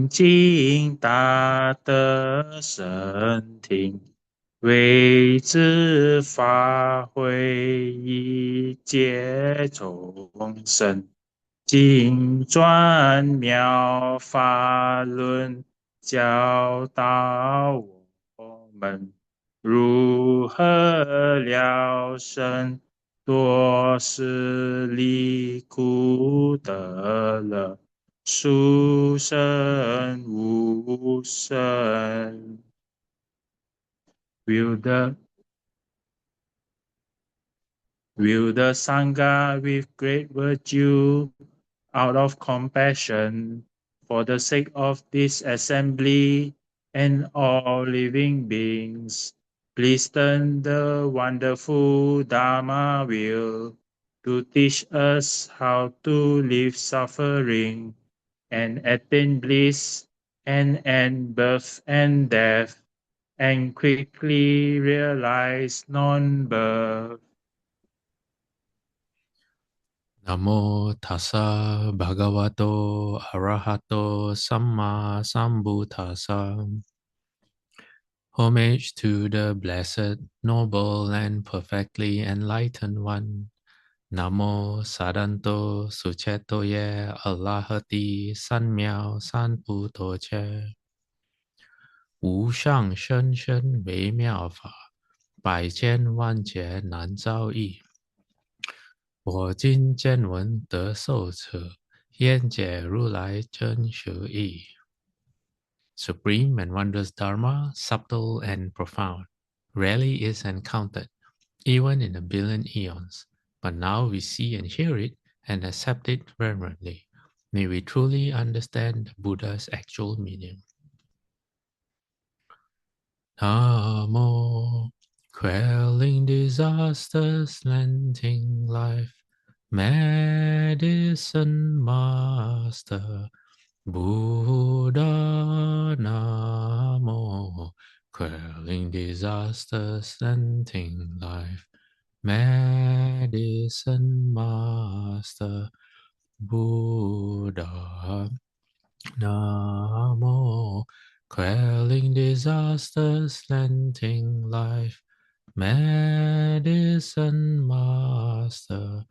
宁静大德圣听，为知发挥一切众生，经转妙法轮，教导我们如何了生多时离苦得乐，殊胜无生。Will the Sangha with great virtue, out of compassion, for the sake of this assembly and all living beings, please turn the wonderful Dharma wheel to teach us how to live suffering and attain bliss and end birth and death and quickly realize non-birth. Namo tassa bhagavato arahato samma sambuddhassa. Homage to the blessed, noble, and perfectly enlightened one. Namo sadanto suchetoye alahati sanmiao sanputoche. 无上甚深微妙法，百千万劫难遭遇。我今见闻得受持，愿解如来真实义。Supreme and wondrous Dharma, subtle and profound, rarely is encountered, even in a billion eons. But now we see and hear it and accept it reverently. May we truly understand the Buddha's actual meaning. Namo, quelling disasters, lengthening life. Medicine Master Buddha Namo, quelling disasters, lengthening life. Medicine Master Buddha Namo, quelling disasters, lengthening life. Medicine Master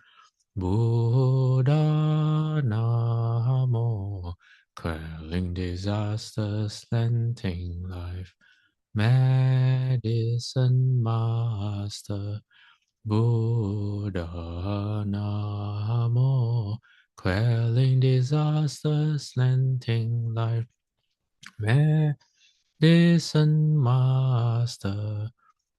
Buddha Namo, quelling disasters, lengthening life. Medicine Master Buddha Namo, quelling disasters, lengthening life. Medicine Master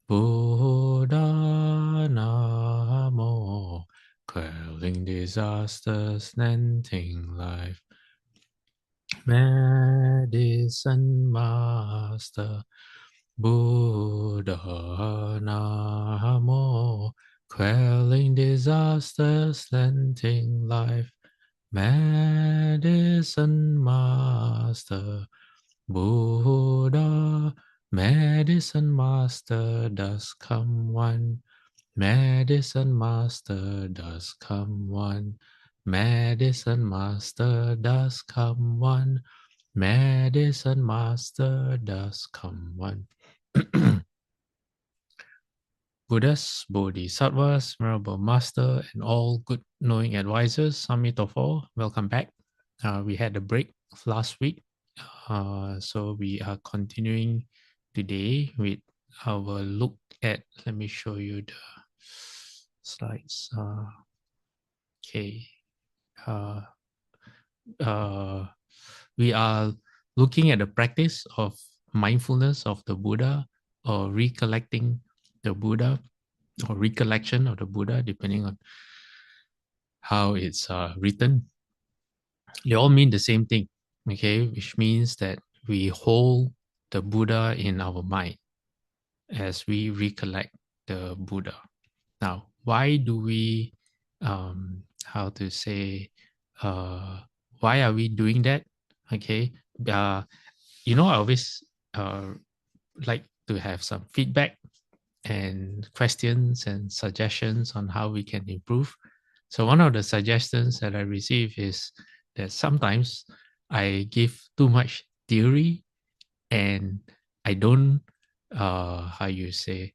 Buddha Namo, quelling disasters, lengthening life. Medicine Master Buddha Namo, quelling disasters, lengthening life. Medicine Master Buddha, Medicine Master does come one. Medicine Master does come one. Medicine Master does come one. Medicine Master does come one. Buddhas, Bodhisattvas, Venerable Master, and all good knowing advisors, Samitofo, welcome back. We had a break last week, so we are continuing today with our look at, let me show you the slides. Okay. We are looking at the practice of mindfulness of the Buddha, or recollecting the Buddha, or recollection of the Buddha, depending on how it's written. They all mean the same thing, okay? Which means that we hold the Buddha in our mind as we recollect the Buddha. Now, why do we, why are we doing that? Okay, I always like to have some feedback and questions and suggestions on how we can improve. So one of the suggestions that I receive is that sometimes I give too much theory and I don't how you say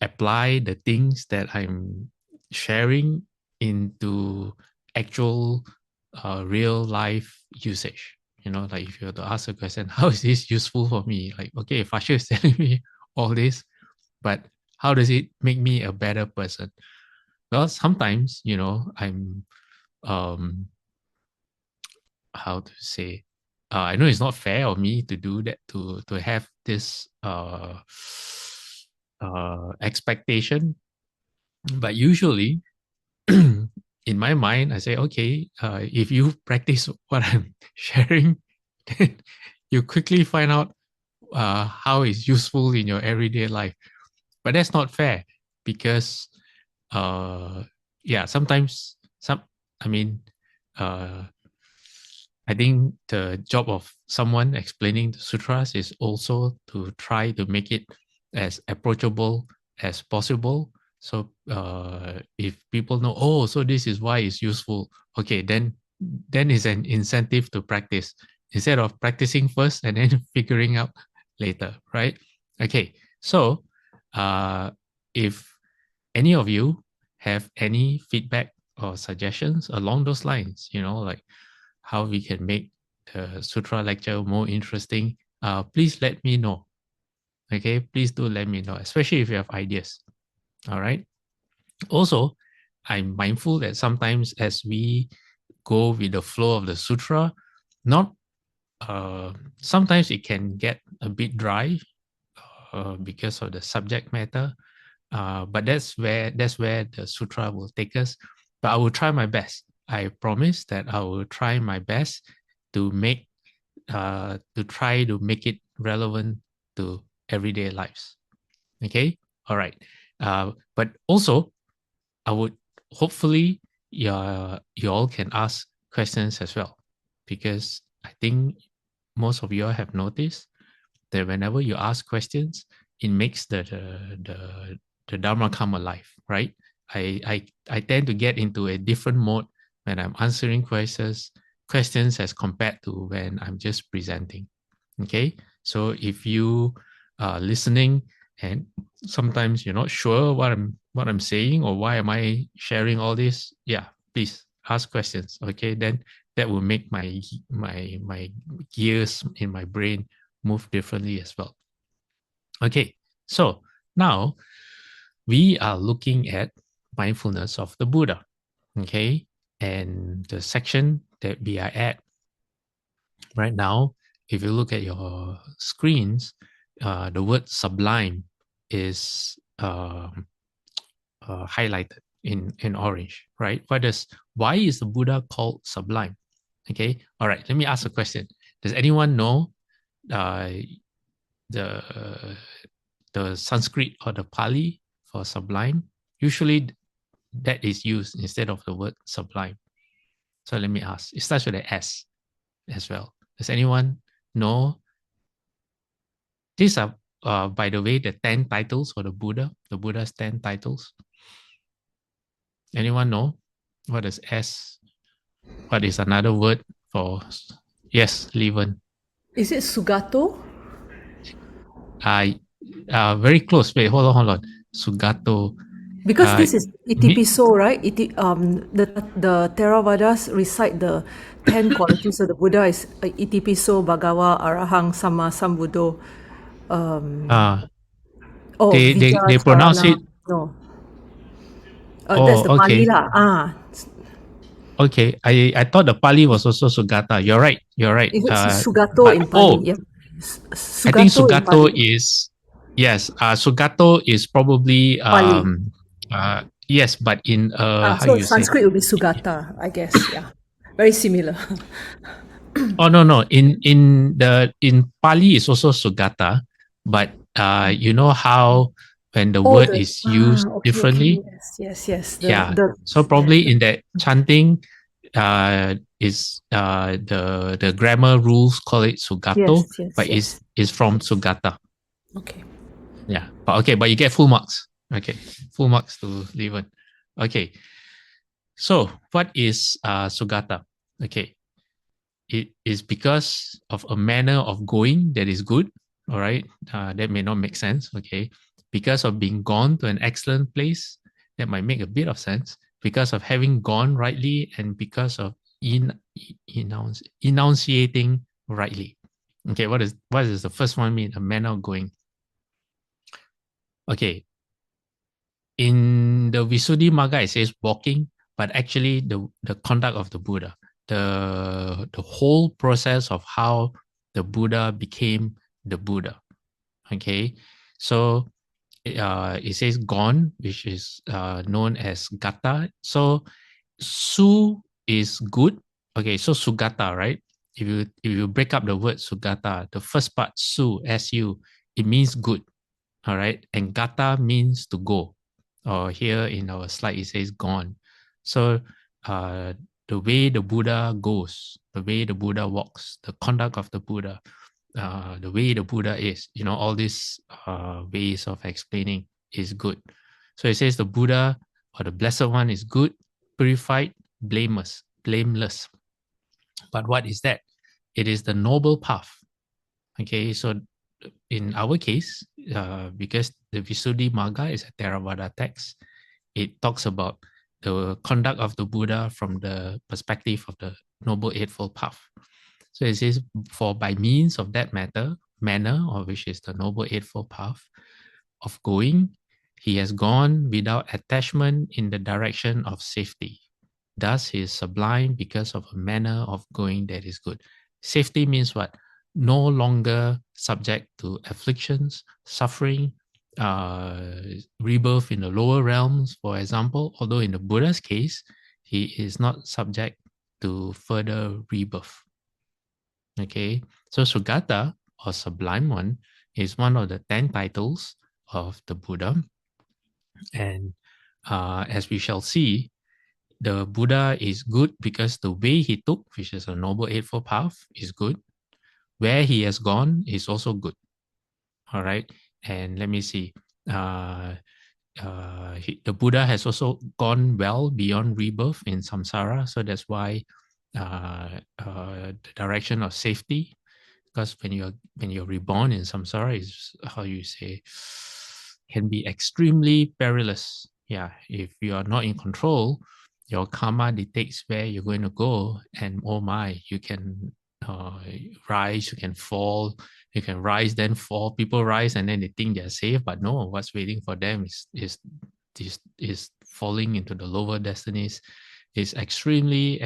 apply the things that I'm sharing into actual real life usage. You know, like if you were to ask a question, how is this useful for me? Like, okay, Fasha is telling me all this, but how does it make me a better person? Well, sometimes, you know, I'm um how to say I know it's not fair of me to do that, to have this expectation, but usually in my mind I say, okay, if you practice what I'm sharing, then you quickly find out how it's useful in your everyday life. But that's not fair because uh yeah, sometimes some I mean uh I think the job of someone explaining the sutras is also to try to make it as approachable as possible. So if people know, oh, so this is why it's useful, okay, then it's an incentive to practice instead of practicing first and then figuring out later, right? Okay, so if any of you have any feedback or suggestions along those lines, you know, like how we can make the sutra lecture more interesting, please let me know. Okay, please do let me know, especially if you have ideas. All right. Also, I'm mindful that sometimes as we go with the flow of the sutra, not sometimes it can get a bit dry because of the subject matter. But that's where the sutra will take us. But I will try my best. I promise that I will try my best to make to try to make it relevant to everyday lives. Okay, all right. But also, I would hopefully you all can ask questions as well, because I think most of you all have noticed that whenever you ask questions, it makes the Dharma come alive, right? I tend to get into a different mode when I'm answering questions as compared to when I'm just presenting. Okay, so if you are listening and sometimes you're not sure what I'm saying or why am I sharing all this, yeah, please ask questions. Okay, then that will make my gears in my brain move differently as well. Okay, so now we are looking at mindfulness of the Buddha. Okay, and the section that we are at right now, if you look at your screens, the word sublime is highlighted in orange, right? Why is the Buddha called sublime? Okay, all right. Let me ask a question. Does anyone know uh, the the Sanskrit or the Pali for sublime? Usually, that is used instead of the word sublime. So let me ask. It starts with an S as well. Does anyone know? These are, by the way, the 10 titles for the Buddha, the Buddha's 10 titles. Anyone know what is S? What is another word for? Yes, Leven. Is it Sugato? Uh, very close. Wait, hold on. Sugato. Because Uh, this is Itipiso, right? The Theravadas recite the 10 qualities of the Buddha is Itipiso Bhagawa Arahang Sama Sambuddho. uh, Oh, they pronounce Vichasarana. it. No. That's Oh, the Pali okay. lah. Okay. I thought the Pali was also Sugata. You're right. You're right. It's Sugato But in Pali. Yeah. I think Sugato in Sugato Pali. is, yes. Sugato is probably Pali. yes, but in how So you say? Sanskrit will be Sugata, I guess. Yeah. Very similar. Oh no. In Pali is also Sugata, but you know how when the Oh, word is used okay. differently, Yes. yeah. So probably in that chanting, is the grammar rules call it Sugato, but yes. is from Sugata. Okay. Yeah, but you get full marks. Okay, full marks to Leven. Okay, so what is Sugata? Okay, it is because of a manner of going that is good. All right, that may not make sense. Okay, because of being gone to an excellent place, that might make a bit of sense. Because of having gone rightly, and because of enunciating rightly. Okay, what is the first one mean? A manner of going. Okay, in the Visuddhimagga, it says walking, but actually the conduct of the Buddha, the whole process of how the Buddha became the Buddha. Okay, so it says gone, which is known as gata. So su is good. Okay, so sugata, right? If you break up the word sugata, the first part su, su, it means good. All right, and gata means to go. Or here in our slide it says gone. So the way the Buddha goes, the way the Buddha walks, the conduct of the Buddha, the way the Buddha is, all these ways of explaining is good. So it says the Buddha or the Blessed One is good, purified, blameless. But what is that? It is the noble path. Okay, so in our case, because the Visuddhimagga is a Theravada text, it talks about the conduct of the Buddha from the perspective of the Noble Eightfold Path. So it says, for by means of that manner, or which is the Noble Eightfold Path of going, he has gone without attachment in the direction of safety. Thus he is sublime because of a manner of going that is good. Safety means what? No longer subject to afflictions, suffering, rebirth in the lower realms, for example, although in the Buddha's case, he is not subject to further rebirth. Okay, so Sugata, or Sublime One, is one of the 10 titles of the Buddha. And as we shall see, the Buddha is good because the way he took, which is a Noble Eightfold Path, is good. Where he has gone is also good. All right. And let me see. The Buddha has also gone well beyond rebirth in samsara. So that's why the direction of safety, because when you're reborn in samsara, is how you say, can be extremely perilous. Yeah, if you are not in control, your karma dictates where you're going to go, and oh my, you can rise, you can fall, you can rise then fall. People rise and then they think they're safe, but no, what's waiting for them is falling into the lower destinies. Is extremely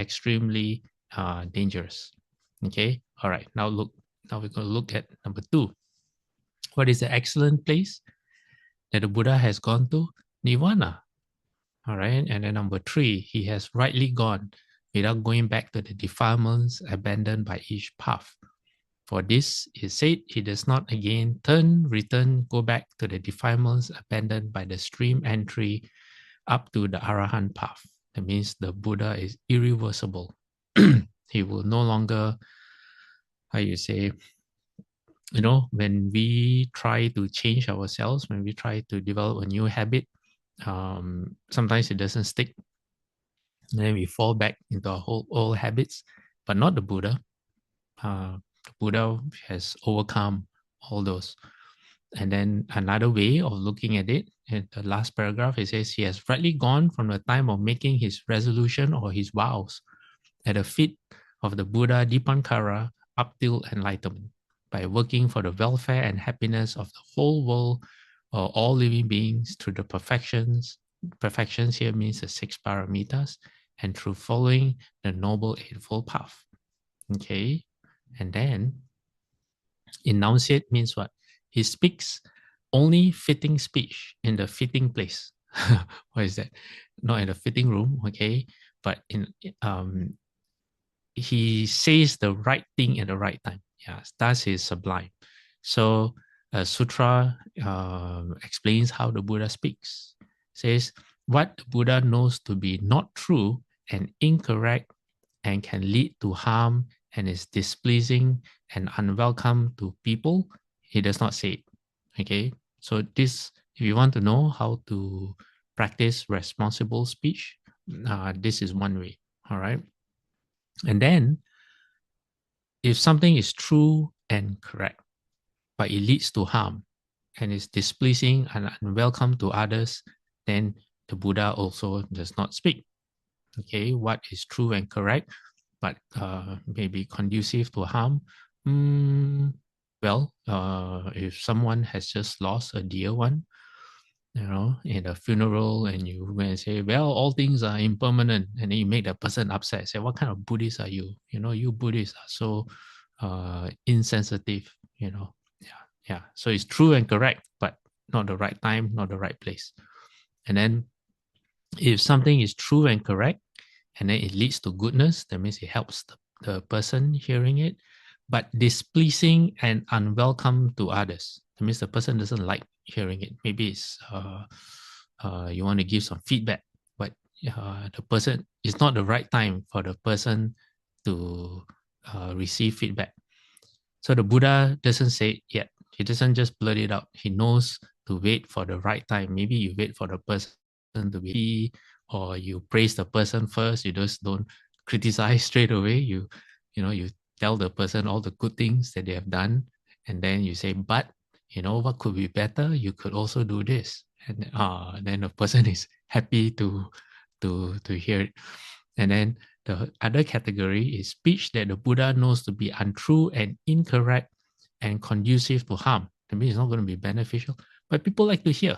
dangerous. Okay, all right. Now we're going to look at number 2. What is the excellent place that the Buddha has gone to? Nirvana. All right. And then number 3, he has rightly gone without going back to the defilements abandoned by each path. For this is said, he does not again return, go back to the defilements abandoned by the stream entry up to the Arahant path. That means the Buddha is irreversible. He will no longer, how you say, when we try to change ourselves, when we try to develop a new habit, sometimes it doesn't stick. And then we fall back into our whole old habits, but not the Buddha. The Buddha has overcome all those. And then another way of looking at it, in the last paragraph, it says he has rightly gone from the time of making his resolution or his vows at the feet of the Buddha Dipankara up till enlightenment, by working for the welfare and happiness of the whole world or all living beings through the perfections. Perfections here means the 6 paramitas, and through following the Noble Eightfold Path. Okay, and then enunciate means what? He speaks only fitting speech in the fitting place. What is that? Not in the fitting room, okay? But he says the right thing at the right time. Yes, that is sublime. So sutra explains how the Buddha speaks. It says what the Buddha knows to be not true and incorrect and can lead to harm and is displeasing and unwelcome to people, he does not say it. Okay, so this, if you want to know how to practice responsible speech, this is one way. All right. And then if something is true and correct, but it leads to harm and is displeasing and unwelcome to others, then the Buddha also does not speak. Okay, what is true and correct, but may be conducive to harm? Well, if someone has just lost a dear one, in a funeral, and you may say, well, all things are impermanent, and then you make the person upset. Say, what kind of Buddhist are you? You Buddhists are so insensitive. Yeah. So it's true and correct, but not the right time, not the right place. And then if something is true and correct, and then it leads to goodness, that means it helps the person hearing it, but displeasing and unwelcome to others. That means the person doesn't like hearing it. Maybe it's you want to give some feedback, but the person, it's not the right time for the person to receive feedback. So the Buddha doesn't say it yet. He doesn't just blurt it out. He knows to wait for the right time. Maybe you wait for the person to be, or you praise the person first. You just don't criticize straight away. You tell the person all the good things that they have done, and then you say, but what could be better? You could also do this, and then the person is happy to hear it. And then the other category is speech that the Buddha knows to be untrue and incorrect and conducive to harm. That means it's not going to be beneficial, but people like to hear.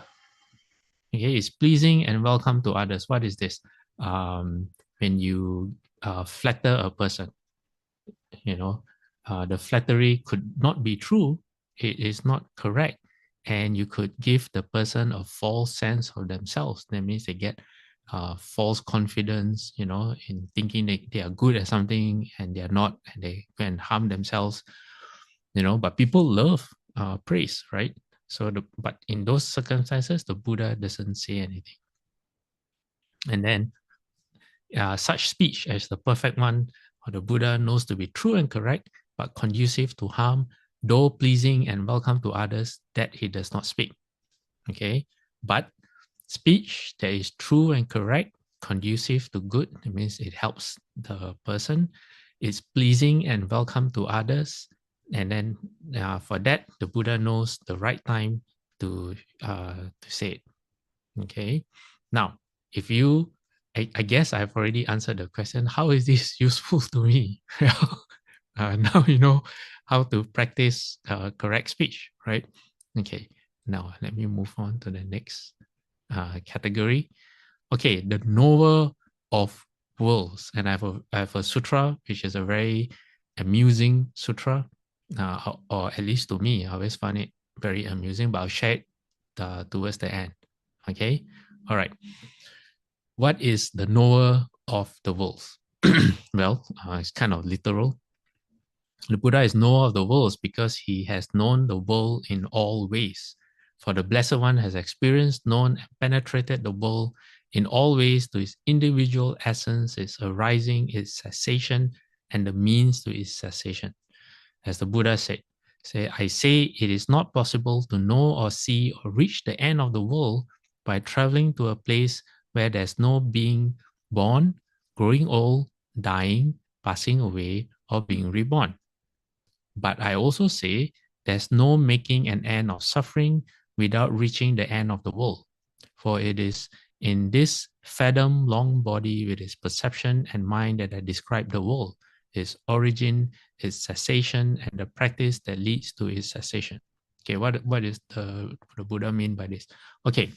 Okay, it's pleasing and welcome to others. What is this? When you flatter a person, the flattery could not be true. It is not correct. And you could give the person a false sense of themselves. That means they get false confidence, in thinking they are good at something and they are not, and they can harm themselves, but people love praise, right? But in those circumstances, the Buddha doesn't say anything. And then such speech as the perfect one, or the Buddha knows to be true and correct, but conducive to harm, though pleasing and welcome to others, that he does not speak. Okay, but speech that is true and correct, conducive to good, it means it helps the person, it's pleasing and welcome to others, and then for that, the Buddha knows the right time to say it. Okay, now if you, I guess I've already answered the question, how is this useful to me? Now you know how to practice correct speech, right? Okay, now let me move on to the next category. Okay, the knower of worlds. And I have a sutra, which is a very amusing sutra, or at least to me, I always find it very amusing, but I'll share it towards the end. Okay, all right. What is the knower of the worlds? Well, it's kind of literal. The Buddha is knower of the worlds because he has known the world in all ways. For the Blessed One has experienced, known, and penetrated the world in all ways to its individual essence, its arising, its cessation, and the means to its cessation. As the Buddha said, I say it is not possible to know or see or reach the end of the world by traveling to a place where there's no being born, growing old, dying, passing away, or being reborn. But I also say there's no making an end of suffering without reaching the end of the world. For it is in this fathom-long body with its perception and mind that I describe the world, its origin, its cessation, and the practice that leads to its cessation. Okay, what is the Buddha mean by this? Okay,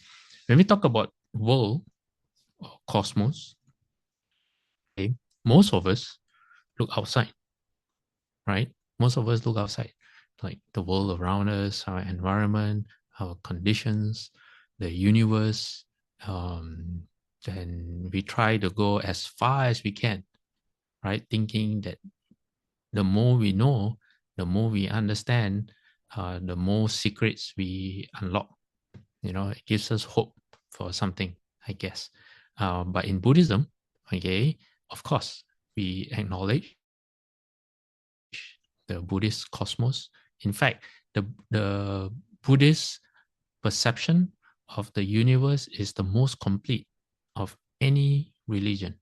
when we talk about world or cosmos, okay, most of us look outside, right? Most of us look outside, like the world around us, our environment, our conditions, the universe. Then we try to go as far as we can, right? Thinking that the more we know, the more we understand, the more secrets we unlock. It gives us hope for something, I guess. But in Buddhism, okay, of course, we acknowledge the Buddhist cosmos. In fact, the Buddhist perception of the universe is the most complete of any religion.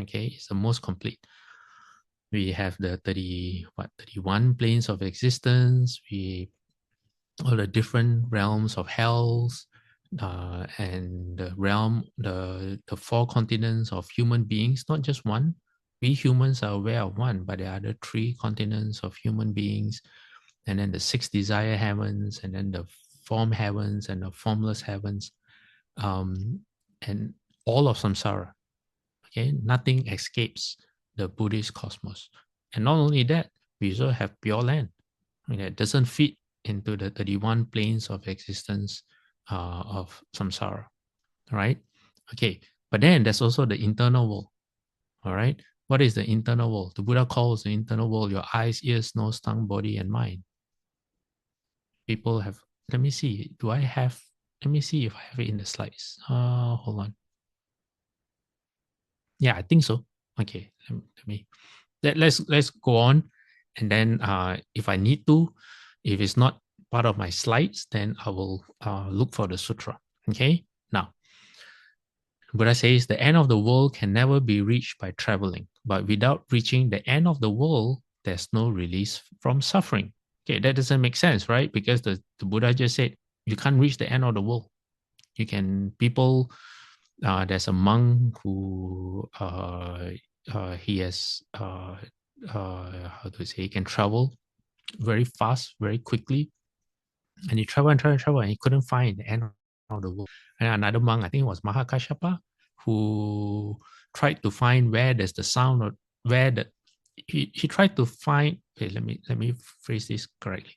Okay, it's the most complete. We have the 31 planes of existence. All the different realms of hells, and the 4 continents of human beings, not just one. We humans are aware of one, but there are the 3 continents of human beings, and then the 6 desire heavens, and then the form heavens and the formless heavens, and all of samsara. Okay, nothing escapes the Buddhist cosmos. And not only that, we also have pure land. It doesn't fit into the 31 planes of existence of samsara, right? Okay, but then there's also the internal world, all right? What is the internal world? The Buddha calls the internal world your eyes, ears, nose, tongue, body, and mind. People have, let me see if I have it in the slides. Hold on. Yeah, I think so. Okay, let's go on, and then if I need to, if it's not part of my slides, then I will look for the sutra. Okay, now Buddha says the end of the world can never be reached by traveling, but without reaching the end of the world, there's no release from suffering. Okay, that doesn't make sense, right? Because the Buddha just said you can't reach the end of the world. You can, people, there's a monk who he has how to say, he can travel very fast, very quickly, and he traveled and traveled and traveled, and he couldn't find the end of the world. And another monk, I think it was Mahakashapa, who tried to find where there's the sound, or where the he tried to find. Okay, let me phrase this correctly.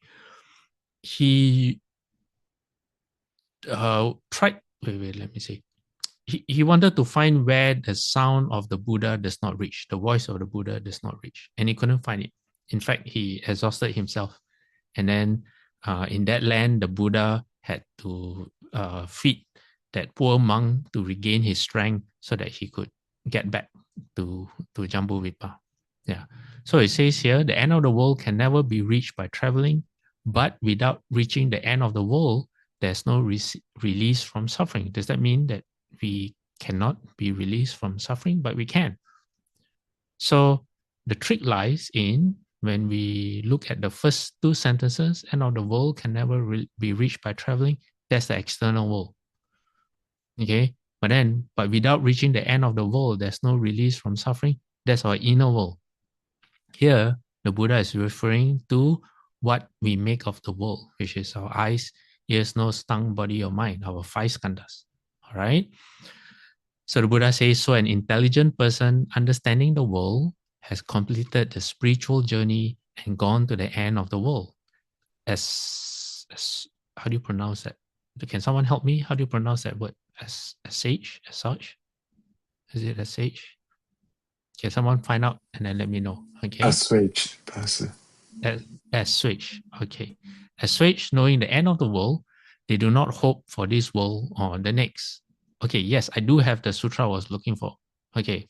He tried. Wait. Let me see. He wanted to find where the sound of the Buddha does not reach, the voice of the Buddha does not reach, and he couldn't find it. In fact, he exhausted himself. And then in that land, the Buddha had to feed that poor monk to regain his strength so that he could get back to Jambudvipa. Yeah. So it says here, the end of the world can never be reached by traveling, but without reaching the end of the world, there's no release from suffering. Does that mean that we cannot be released from suffering? But we can. So the trick lies in when we look at the first 2 sentences, end of the world can never be reached by traveling. That's the external world. Okay, but without reaching the end of the world, there's no release from suffering. That's our inner world. Here, the Buddha is referring to what we make of the world, which is our eyes, ears, nose, tongue, body, or mind, our 5 skandhas. All right. So the Buddha says, so an intelligent person understanding the world has completed the spiritual journey and gone to the end of the world. As how do you pronounce that? Can someone help me? How do you pronounce that word? As sage, as such? Is it as sage? Can someone find out and then let me know? Okay. Assuaged, Pastor. Assuaged. Okay. Assuaged, knowing the end of the world, they do not hope for this world or the next. Okay, yes, I do have the sutra I was looking for. Okay.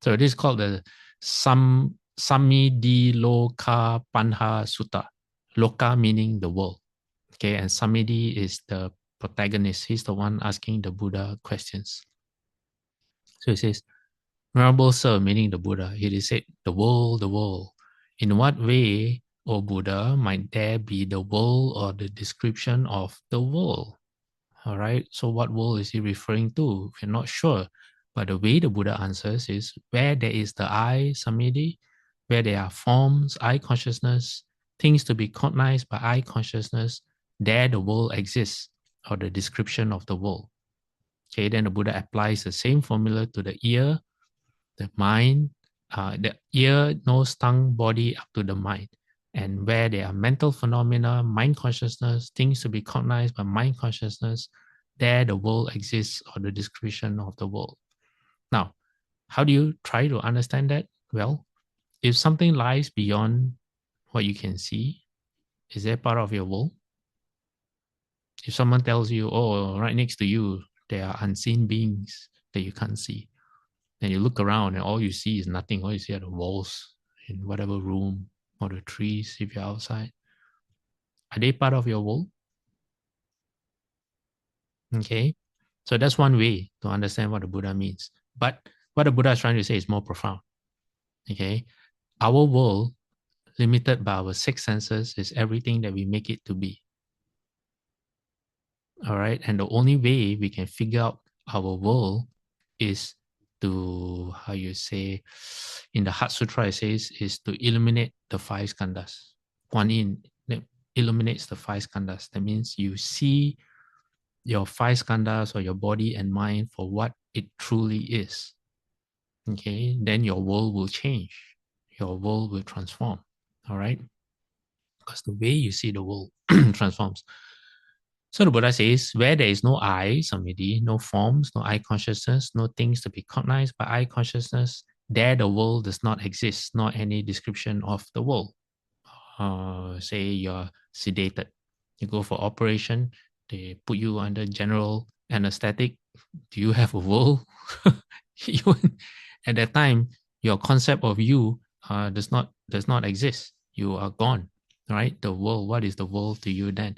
So this is called the Samidhi Loka Panha Sutta. Loka meaning the world. Okay, and Samidhi is the protagonist. He's the one asking the Buddha questions. So he says, Venerable Sir, meaning the Buddha, he said, the world, the world. In what way, O Buddha, might there be the world or the description of the world? All right, so what world is he referring to? We're not sure. But the way the Buddha answers is where there is the eye, Samidhi, where there are forms, eye consciousness, things to be cognized by eye consciousness, there the world exists, or the description of the world. Okay, then the Buddha applies the same formula to the ear, the mind, the ear, nose, tongue, body, up to the mind. And where there are mental phenomena, mind consciousness, things to be cognized by mind consciousness, there the world exists, or the description of the world. Now, how do you try to understand that? Well, if something lies beyond what you can see, is that part of your world? If someone tells you, oh, right next to you, there are unseen beings that you can't see, then you look around and all you see is nothing. All you see are the walls in whatever room, or the trees if you're outside. Are they part of your world? Okay, so that's one way to understand what the Buddha means. But what the Buddha is trying to say is more profound. Okay, our world, limited by our six senses, is everything that we make it to be. All right. And the only way we can figure out our world is to, how you say, in the Heart Sutra, it says, is to illuminate the five skandhas. Kuan Yin illuminates the five skandhas. That means you see your five skandhas or your body and mind for what it truly is. Okay. Then your world will change. Your world will transform. All right. Because the way you see the world transforms. So the Buddha says, where there is no I, samadhi, no forms, no I consciousness, no things to be cognized by I consciousness, there the world does not exist, nor any description of the world. Say you're sedated, you go for operation, they put you under general anesthetic. Do you have a world? At that time, your concept of you does not exist. You are gone, right? The world. What is the world to you then?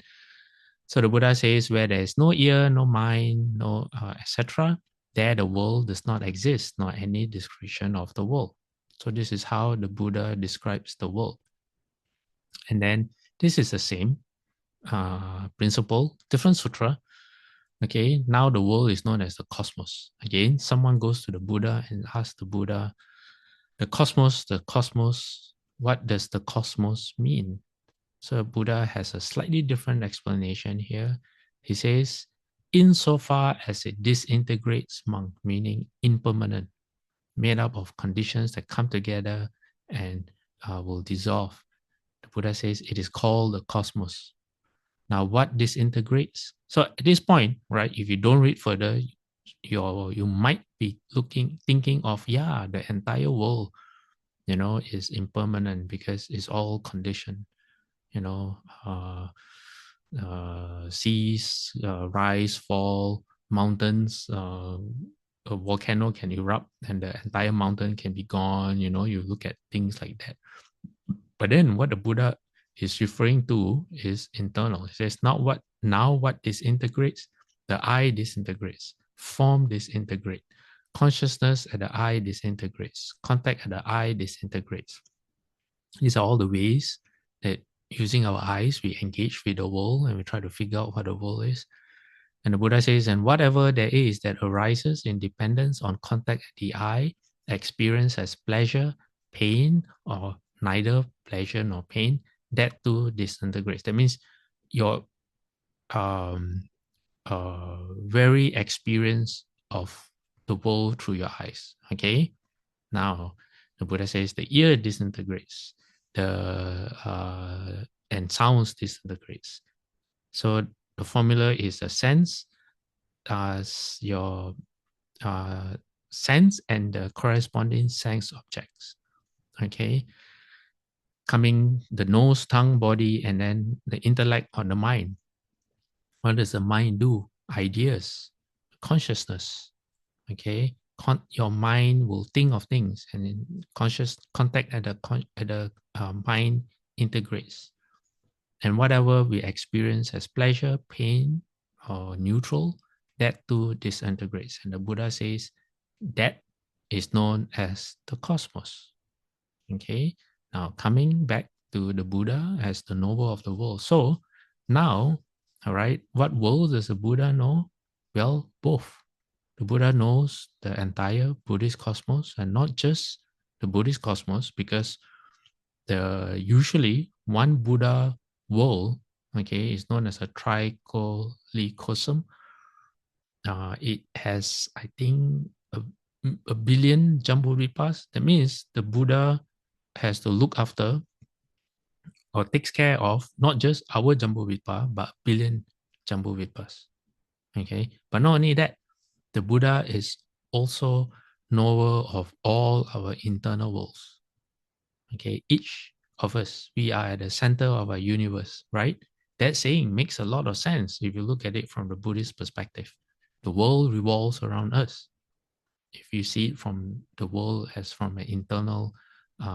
So the Buddha says, where there is no ear, no mind, no etc., there the world does not exist, nor any description of the world. So this is how the Buddha describes the world. And then this is the same principle, different sutra. Okay, now the world is known as the cosmos. Again, someone goes to the Buddha and asks the Buddha, the cosmos, what does the cosmos mean? So Buddha has a slightly different explanation here. He says, insofar as it disintegrates, monk, meaning impermanent, made up of conditions that come together and will dissolve. The Buddha says it is called the cosmos. Now, what disintegrates? So at this point, right, if you don't read further, you might be thinking of, the entire world, is impermanent because it's all conditioned. Seas rise, fall, mountains, a volcano can erupt and the entire mountain can be gone. You look at things like that. But then what the Buddha is referring to is internal. It says, what disintegrates? The I disintegrates, form disintegrates, consciousness at the I disintegrates, contact at the I disintegrates. These are all the ways that using our eyes, we engage with the world and we try to figure out what the world is. And the Buddha says, and whatever there is that arises in dependence on contact at the eye, experience as pleasure, pain, or neither pleasure nor pain, that too disintegrates. That means your very experience of the world through your eyes. Okay? Now, the Buddha says the ear disintegrates, and sounds disintegrates. So the formula is a sense, your sense and the corresponding sense objects. Okay, coming the nose, tongue, body, and then the intellect or the mind. What does the mind do? Ideas, consciousness. Okay, your mind will think of things, and in conscious contact at the mind integrates. And whatever we experience as pleasure, pain, or neutral, that too disintegrates. And the Buddha says that is known as the cosmos. Okay, now coming back to the Buddha as the knower of the world. So now, all right, what world does the Buddha know? Well, both. The Buddha knows the entire Buddhist cosmos, and not just the Buddhist cosmos, because usually one Buddha world, okay, is known as a tricholicosm. It has, I think, a billion Jambudvipas. That means the Buddha has to look after or takes care of not just our Jambudvipa, but a billion Jambudvipas. Okay, but not only that, the Buddha is also knower of all our internal worlds. Okay, each of us, we are at the center of our universe, right? That saying makes a lot of sense if you look at it from the Buddhist perspective. The world revolves around us. If you see it from the world as from an internal,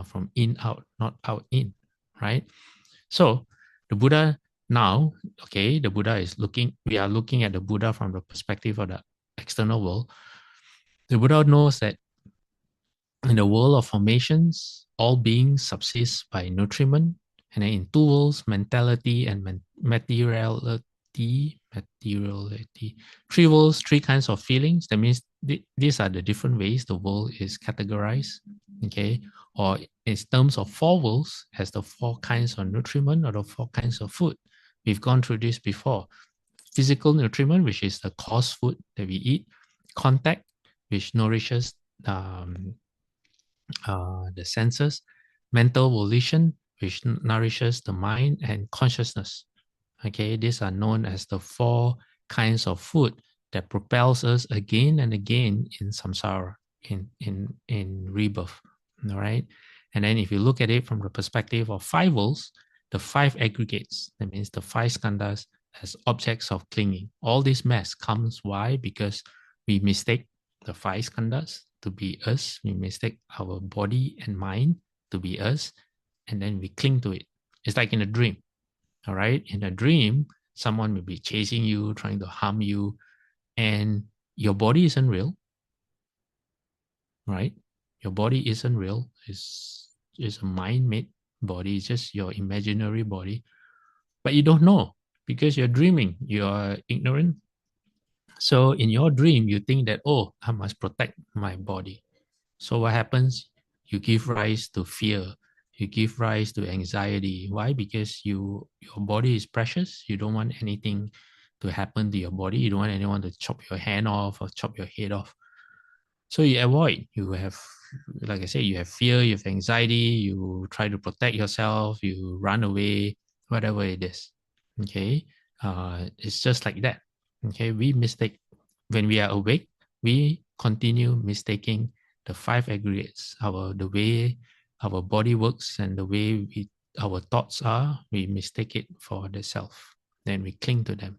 from in out, not out in, right? So the Buddha now, okay, the Buddha is we are looking at the Buddha from the perspective of the external world. The Buddha knows that In the world of formations, all beings subsist by nutriment. And then in two worlds, mentality and materiality. Three worlds, three kinds of feelings. That means these are the different ways the world is categorized. Okay. Or in terms of four worlds, as the four kinds of nutriment or the four kinds of food. We've gone through this before. Physical nutriment, which is the coarse food that we eat. Contact, which nourishes the senses. Mental volition, which nourishes the mind, and consciousness. Okay, these are known as the four kinds of food that propels us again and again in samsara, in rebirth. All right. And then if you look at it from the perspective of five worlds, the five aggregates, that means the five skandhas as objects of clinging. All this mess comes why? Because we mistake the five skandhas to be us. We mistake our body and mind to be us, and then we cling to it. It's like in a dream. All right. In a dream, someone will be chasing you, trying to harm you, and your body isn't real, right? Your body isn't real. It's a mind-made body. It's just your imaginary body, but you don't know because you're dreaming. You are ignorant. So in your dream, you think that, oh, I must protect my body. So what happens? You give rise to fear. You give rise to anxiety. Why? Because your body is precious. You don't want anything to happen to your body. You don't want anyone to chop your hand off or chop your head off. So you avoid. You have, like I said, you have fear, you have anxiety, you try to protect yourself, you run away, whatever it is. Okay. It's just like that. Okay. We mistake when we are awake, we continue mistaking the five aggregates, the way our body works and the way our thoughts are, we mistake it for the self. Then we cling to them.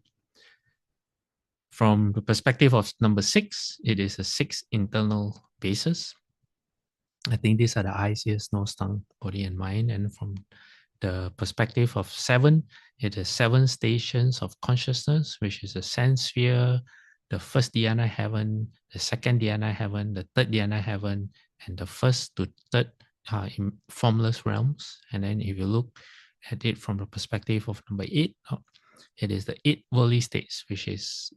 From the perspective of number 6, it is a 6 internal bases. I think these are the eyes, ears, nose, tongue, body, and mind. And from the perspective of 7, it is 7 stations of consciousness, which is the sense sphere, the first dhyana heaven, the second dhyana heaven, the third dhyana heaven, and the first to third in formless realms. And then if you look at it from the perspective of number 8, it is the 8 worldly states, which is,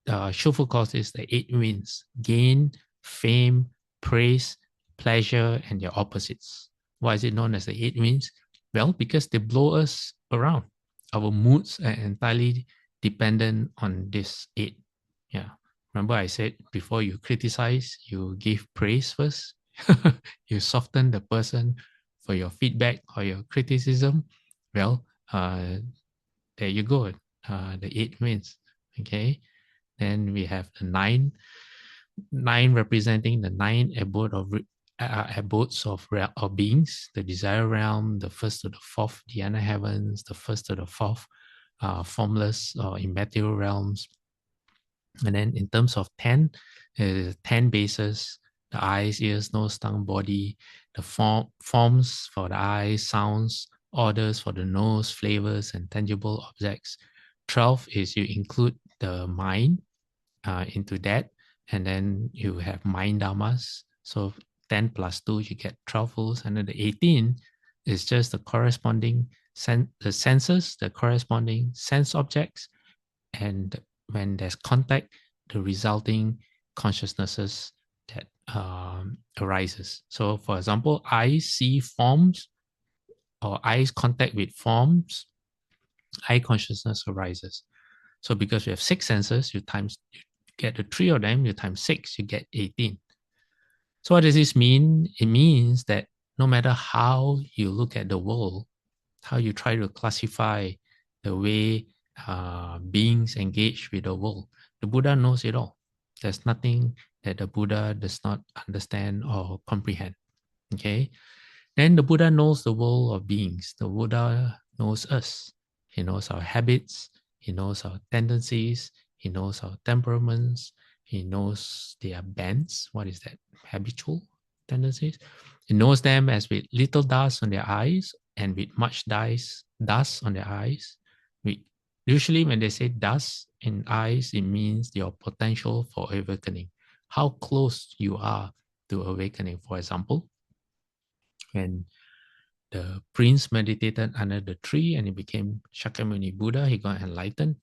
Shufu calls this the 8 winds: gain, fame, praise, pleasure, and their opposites. Why is it known as the 8 winds? Well, because they blow us around. Our moods are entirely dependent on this 8. Yeah. Remember I said before you criticize, you give praise first. You soften the person for your feedback or your criticism. Well, there you go. The 8 winds. Okay. Then we have the 9 representing the 9 abodes of beings, the desire realm, the first to the 4th dhyana heavens, the first to the 4th formless or immaterial realms. And then in terms of 10, 10 bases: the eyes, ears, nose, tongue, body, the forms for the eyes, sounds, orders for the nose, flavors, and tangible objects. 12 is you include the mind into that, and then you have mind dharmas. So 10 plus 2, you get 12 rules. And then the 18 is just the corresponding the senses, the corresponding sense objects. And when there's contact, the resulting consciousnesses that arises. So for example, eyes see forms, or eyes contact with forms, eye consciousness arises. So because we have 6 senses, you get the 3 of them, you times 6, you get 18. So what does this mean? It means that no matter how you look at the world, how you try to classify the way beings engage with the world, the Buddha knows it all. There's nothing that the Buddha does not understand or comprehend. Okay? Then the Buddha knows the world of beings. The Buddha knows us. He knows our habits. He knows our tendencies. He knows our temperaments. He knows their bends. What is that? Habitual tendencies. He knows them as with little dust on their eyes and with much dust on their eyes. Usually when they say dust in eyes, it means your potential for awakening. How close you are to awakening. For example, when the prince meditated under the tree and he became Shakyamuni Buddha, he got enlightened.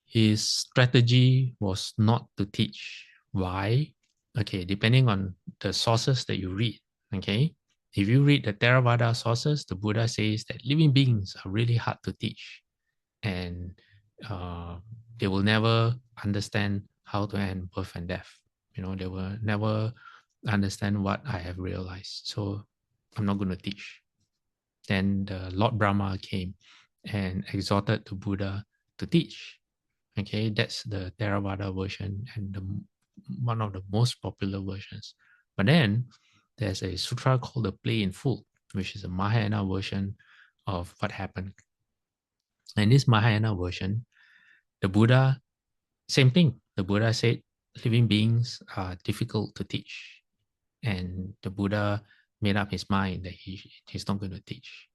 His strategy was not to teach. Why? Okay, depending on the sources that you read. Okay, if you read the Theravada sources, the Buddha says that living beings are really hard to teach, and they will never understand how to end birth and death. You know, they will never understand what I have realized. So I'm not going to teach. Then the Lord Brahma came and exhorted the Buddha to teach. Okay, that's the Theravada version and one of the most popular versions. But then there's a sutra called the Play in Full, which is a Mahayana version of what happened. And this Mahayana version, the Buddha, same thing. The Buddha said living beings are difficult to teach. And the Buddha made up his mind that he's not going to teach.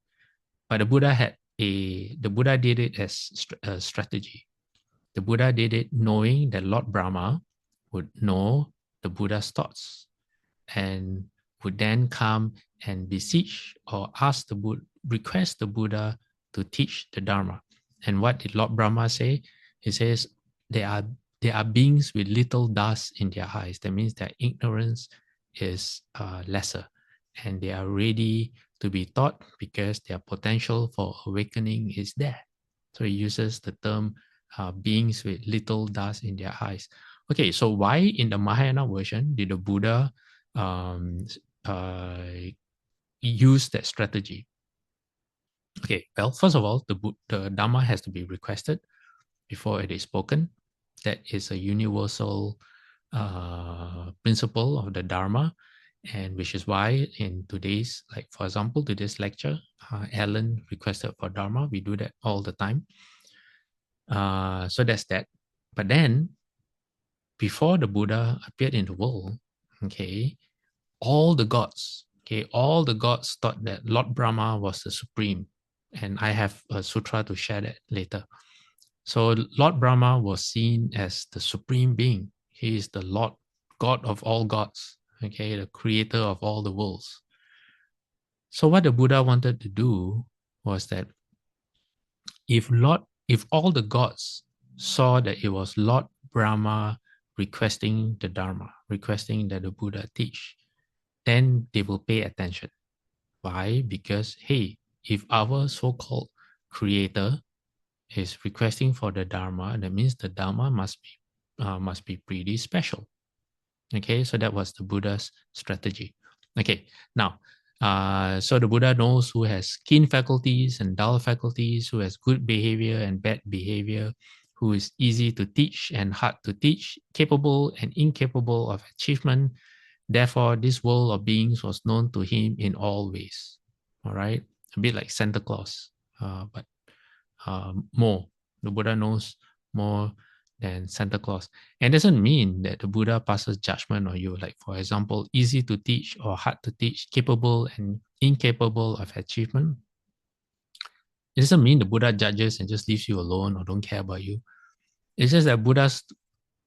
But the Buddha did it as a strategy. The Buddha did it knowing that Lord Brahma would know the Buddha's thoughts and would then come and beseech or request the Buddha to teach the Dharma. And what did Lord Brahma say? He says, there are beings with little dust in their eyes. That means their ignorance is lesser and they are ready to be taught because their potential for awakening is there. So he uses the term beings with little dust in their eyes. Okay, so why in the Mahayana version did the Buddha use that strategy? Okay, well, first of all, the Dharma has to be requested before it is spoken. That is a universal principle of the Dharma, and which is why in today's, like for example, today's lecture, Alan requested for Dharma. We do that all the time. So that's that. But then, before the Buddha appeared in the world, okay, all the gods thought that Lord Brahma was the supreme. And I have a sutra to share that later. So Lord Brahma was seen as the supreme being. He is the Lord, God of all gods, okay, the creator of all the worlds. So what the Buddha wanted to do was that if all the gods saw that it was Lord Brahma requesting the Dharma, requesting that the Buddha teach, then they will pay attention. Why? Because, hey, if our so-called creator is requesting for the Dharma, that means the Dharma must be pretty special. Okay, so that was the Buddha's strategy. Okay, now, so the Buddha knows who has keen faculties and dull faculties, who has good behavior and bad behavior, who is easy to teach and hard to teach, capable and incapable of achievement. Therefore, this world of beings was known to him in all ways. All right, a bit like Santa Claus, but more. The Buddha knows more than Santa Claus. And it doesn't mean that the Buddha passes judgment on you. Like, for example, easy to teach or hard to teach, capable and incapable of achievement. It doesn't mean the Buddha judges and just leaves you alone or don't care about you. It's just that Buddha's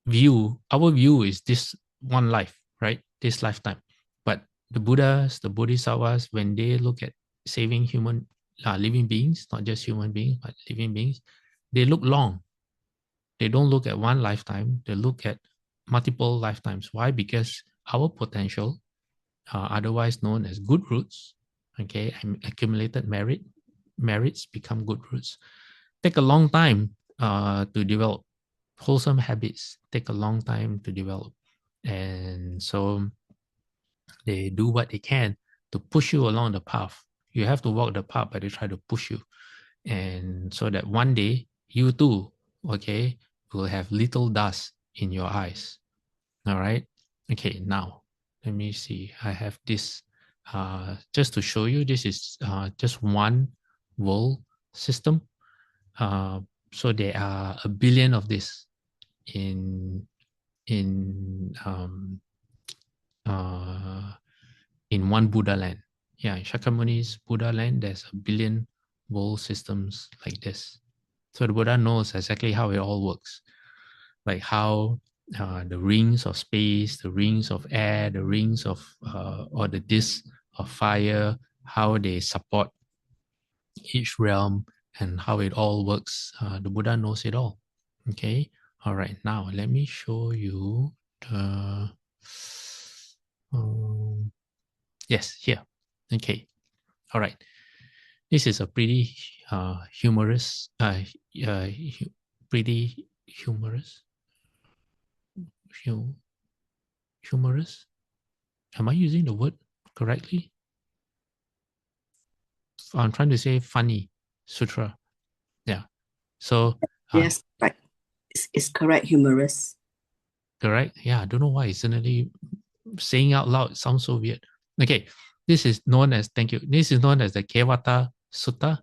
view, our view is this one life, right? This lifetime. But the Buddhas, the Bodhisattvas, when they look at saving living beings, not just human beings, but living beings, they look long. They don't look at one lifetime, they look at multiple lifetimes. Why? Because our potential, otherwise known as good roots, okay, and accumulated merits become good roots, take a long time to develop. Wholesome habits take a long time to develop. And so they do what they can to push you along the path. You have to walk the path, but they try to push you. And so that one day, you too, okay, will have little dust in your eyes. All right? Okay, now, let me see. I have this, just to show you, this is just one world system. So there are 1 billion of this in one Buddha land. Yeah, in Shakyamuni's Buddha land, there's 1 billion world systems like this. So the Buddha knows exactly how it all works, like how the rings of space, the rings of air, the rings of or the discs of fire, how they support each realm and how it all works. The Buddha knows it all. Okay. All right. Now let me show you the. Yes, here. Okay. All right. This is a pretty humorous, pretty humorous, humorous. Am I using the word correctly? I'm trying to say funny sutra. Yeah. So Yes, right. It's correct, humorous. correct. Yeah. I don't know why suddenly saying out loud sounds so weird. Okay. This is known as, thank you. This is known as the Kevata Sutta.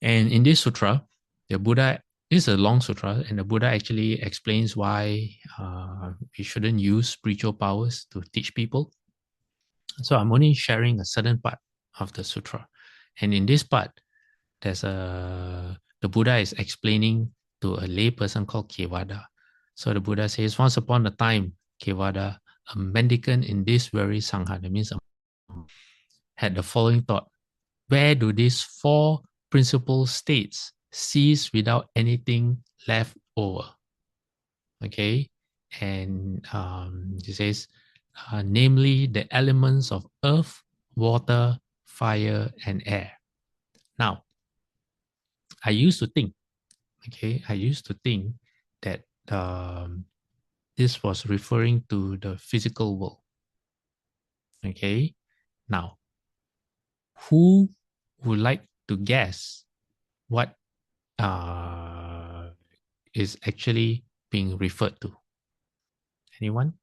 And in this sutra, the Buddha, this is a long sutra, and the Buddha actually explains why we shouldn't use spiritual powers to teach people. So I'm only sharing a certain part of the sutra. And in this part, the Buddha is explaining to a lay person called Kevada. So the Buddha says, once upon a time, Kevada, a mendicant in this very Sangha, that means had the following thought: where do these four principal states cease without anything left over? Okay, and he says, namely the elements of earth, water, fire, and air. Now, I used to think that this was referring to the physical world. Okay, now, who would like to guess what is actually being referred to? Anyone?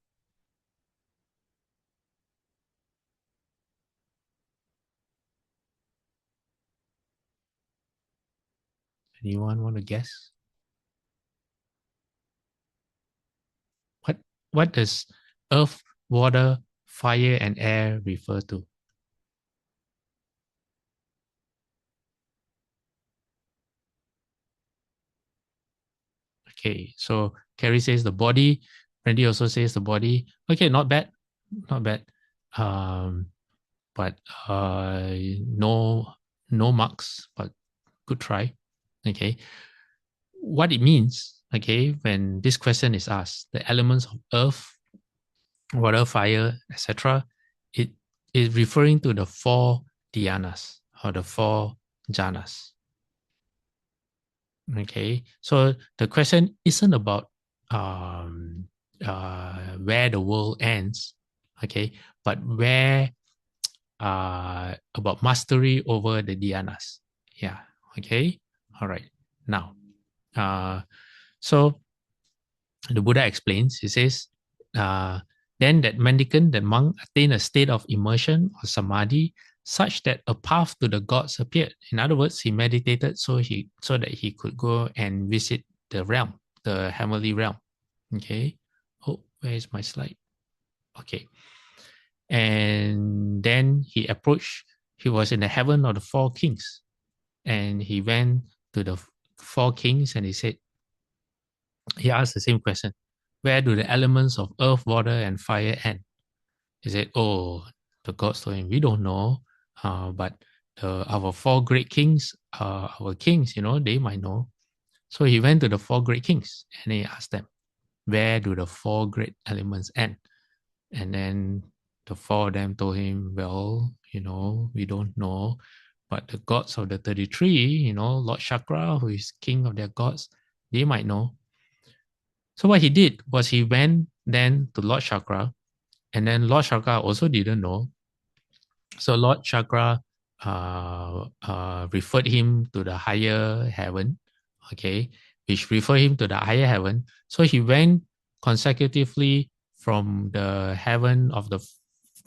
Anyone want to guess? What does earth, water, fire, and air refer to? Okay, so Carrie says the body. Randy also says the body. Okay, not bad, not bad. But no marks, but good try. Okay, what it means, okay, when this question is asked, the elements of earth, water, fire, etc., it is referring to the four dhyanas or the four jhanas. Okay, so the question isn't about where the world ends, okay, but where about mastery over the dhyanas. Yeah, okay, all right. Now, so the Buddha explains, he says, then that mendicant, that monk, attained a state of immersion or samadhi such that a path to the gods appeared. In other words, he meditated so that he could go and visit the realm, the heavenly realm. Okay. Oh, where is my slide? Okay. And then he was in the heaven of the four kings. And he went to the four kings and he asked the same question: where do the elements of earth, water, and fire end? He said, oh, the gods told him, we don't know, but our four great kings, our kings, they might know. So he went to the four great kings and he asked them, where do the four great elements end? And then the four of them told him, well, we don't know, but the gods of the 33, Lord Chakra, who is king of their gods, they might know. So what he did was he went then to Lord Chakra, and then Lord Chakra also didn't know. So Lord Chakra referred him to the higher heaven, okay, which referred him to the higher heaven. So he went consecutively from the heaven of the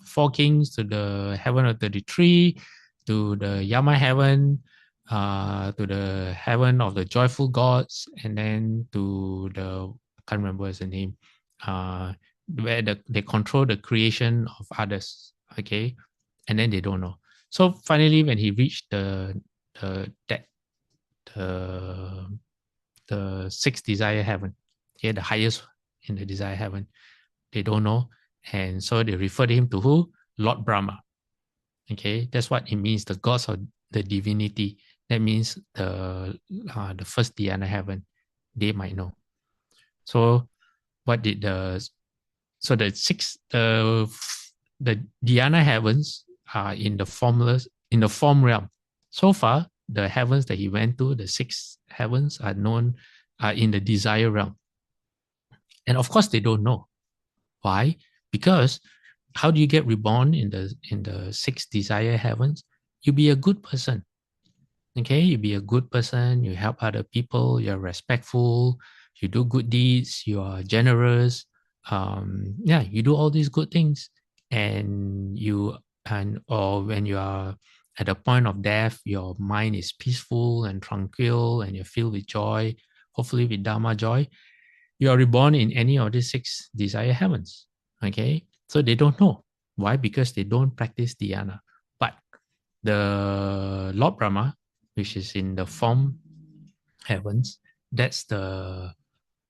four kings to the heaven of 33, to the Yama heaven, to the heaven of the joyful gods, and then to the, I can't remember what's the name, where they control the creation of others, okay, and then they don't know. So finally, when he reached the sixth desire heaven, okay, the highest in the desire heaven? They don't know. And so they refer to him to who? Lord Brahma. Okay, that's what it means, the gods of the divinity. That means the first dhyana heaven, they might know. So what did the dhyana heavens are in the form realm. So far, the heavens that he went to, the 6 heavens, are in the desire realm. And of course, they don't know. Why? Because how do you get reborn in the 6 desire heavens? You be a good person. Okay, you be a good person, you help other people, you're respectful, you do good deeds, you are generous. You do all these good things. Or when you are at the point of death, your mind is peaceful and tranquil and you're filled with joy, hopefully with Dharma joy. You are reborn in any of these 6 desire heavens. Okay, so they don't know. Why? Because they don't practice dhyana. But the Lord Brahma, which is in the form heavens, that's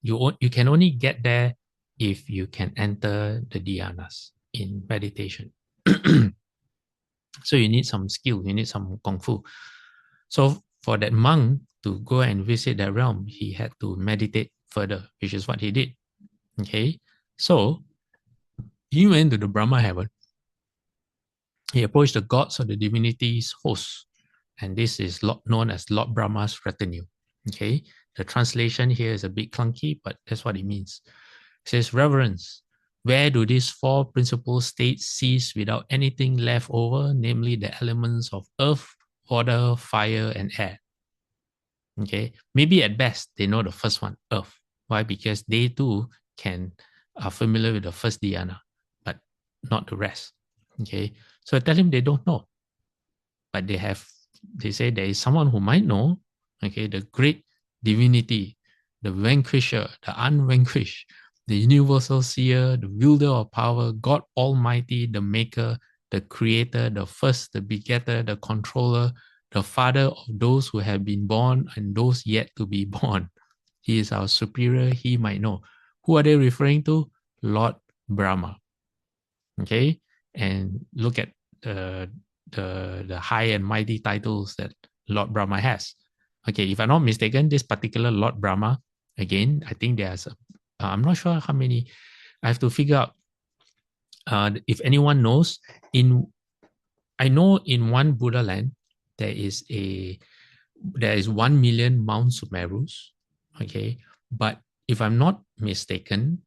you can only get there if you can enter the dhyanas in meditation. So you need some skill, you need some kung fu. So for that monk to go and visit that realm, he had to meditate further, which is what he did. Okay, so he went to the Brahma heaven. He approached the gods of the divinity's host, and this is known as Lord Brahma's retinue. Okay, the translation here is a bit clunky, but that's what it means. It says, reverence, where do these 4 principal states cease without anything left over, namely the elements of earth, water, fire, and air? Okay, maybe at best they know the first one, earth. Why? Because they too are familiar with the first dhyana, but not the rest. Okay, so I tell him they don't know, but they say there is someone who might know. Okay, the great divinity, the vanquisher, the unvanquished, the universal seer, the wielder of power, God Almighty, the maker, the creator, the first, the begetter, the controller, the father of those who have been born and those yet to be born. He is our superior, he might know. Who are they referring to? Lord Brahma. Okay, and look at the high and mighty titles that Lord Brahma has. Okay, if I'm not mistaken, this particular Lord Brahma, again, I think there's I'm not sure how many. I have to figure out if anyone knows. I know in one Buddha land there is 1 million Mount Sumerus. Okay, but if I'm not mistaken,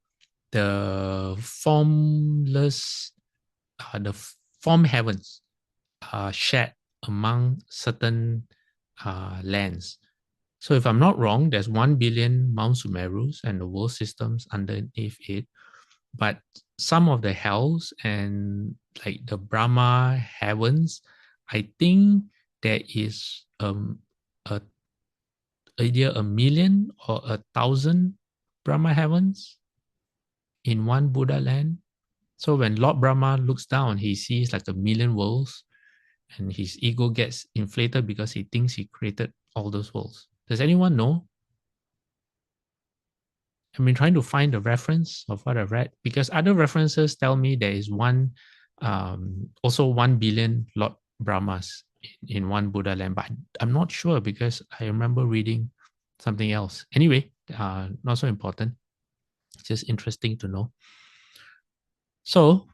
the formless, the form heavens are shared among certain lands. So if I'm not wrong, there's 1 billion Mount Sumerus and the world systems underneath it. But some of the hells and like the Brahma heavens, I think there is either 1 million or 1,000 Brahma heavens in one Buddha land. So when Lord Brahma looks down, he sees like 1 million worlds, and his ego gets inflated because he thinks he created all those worlds. Does anyone know? I've been trying to find the reference of what I read, because other references tell me there is also 1 billion Lord Brahmas in one Buddha land, but I'm not sure because I remember reading something else. Anyway, not so important. It's just interesting to know. So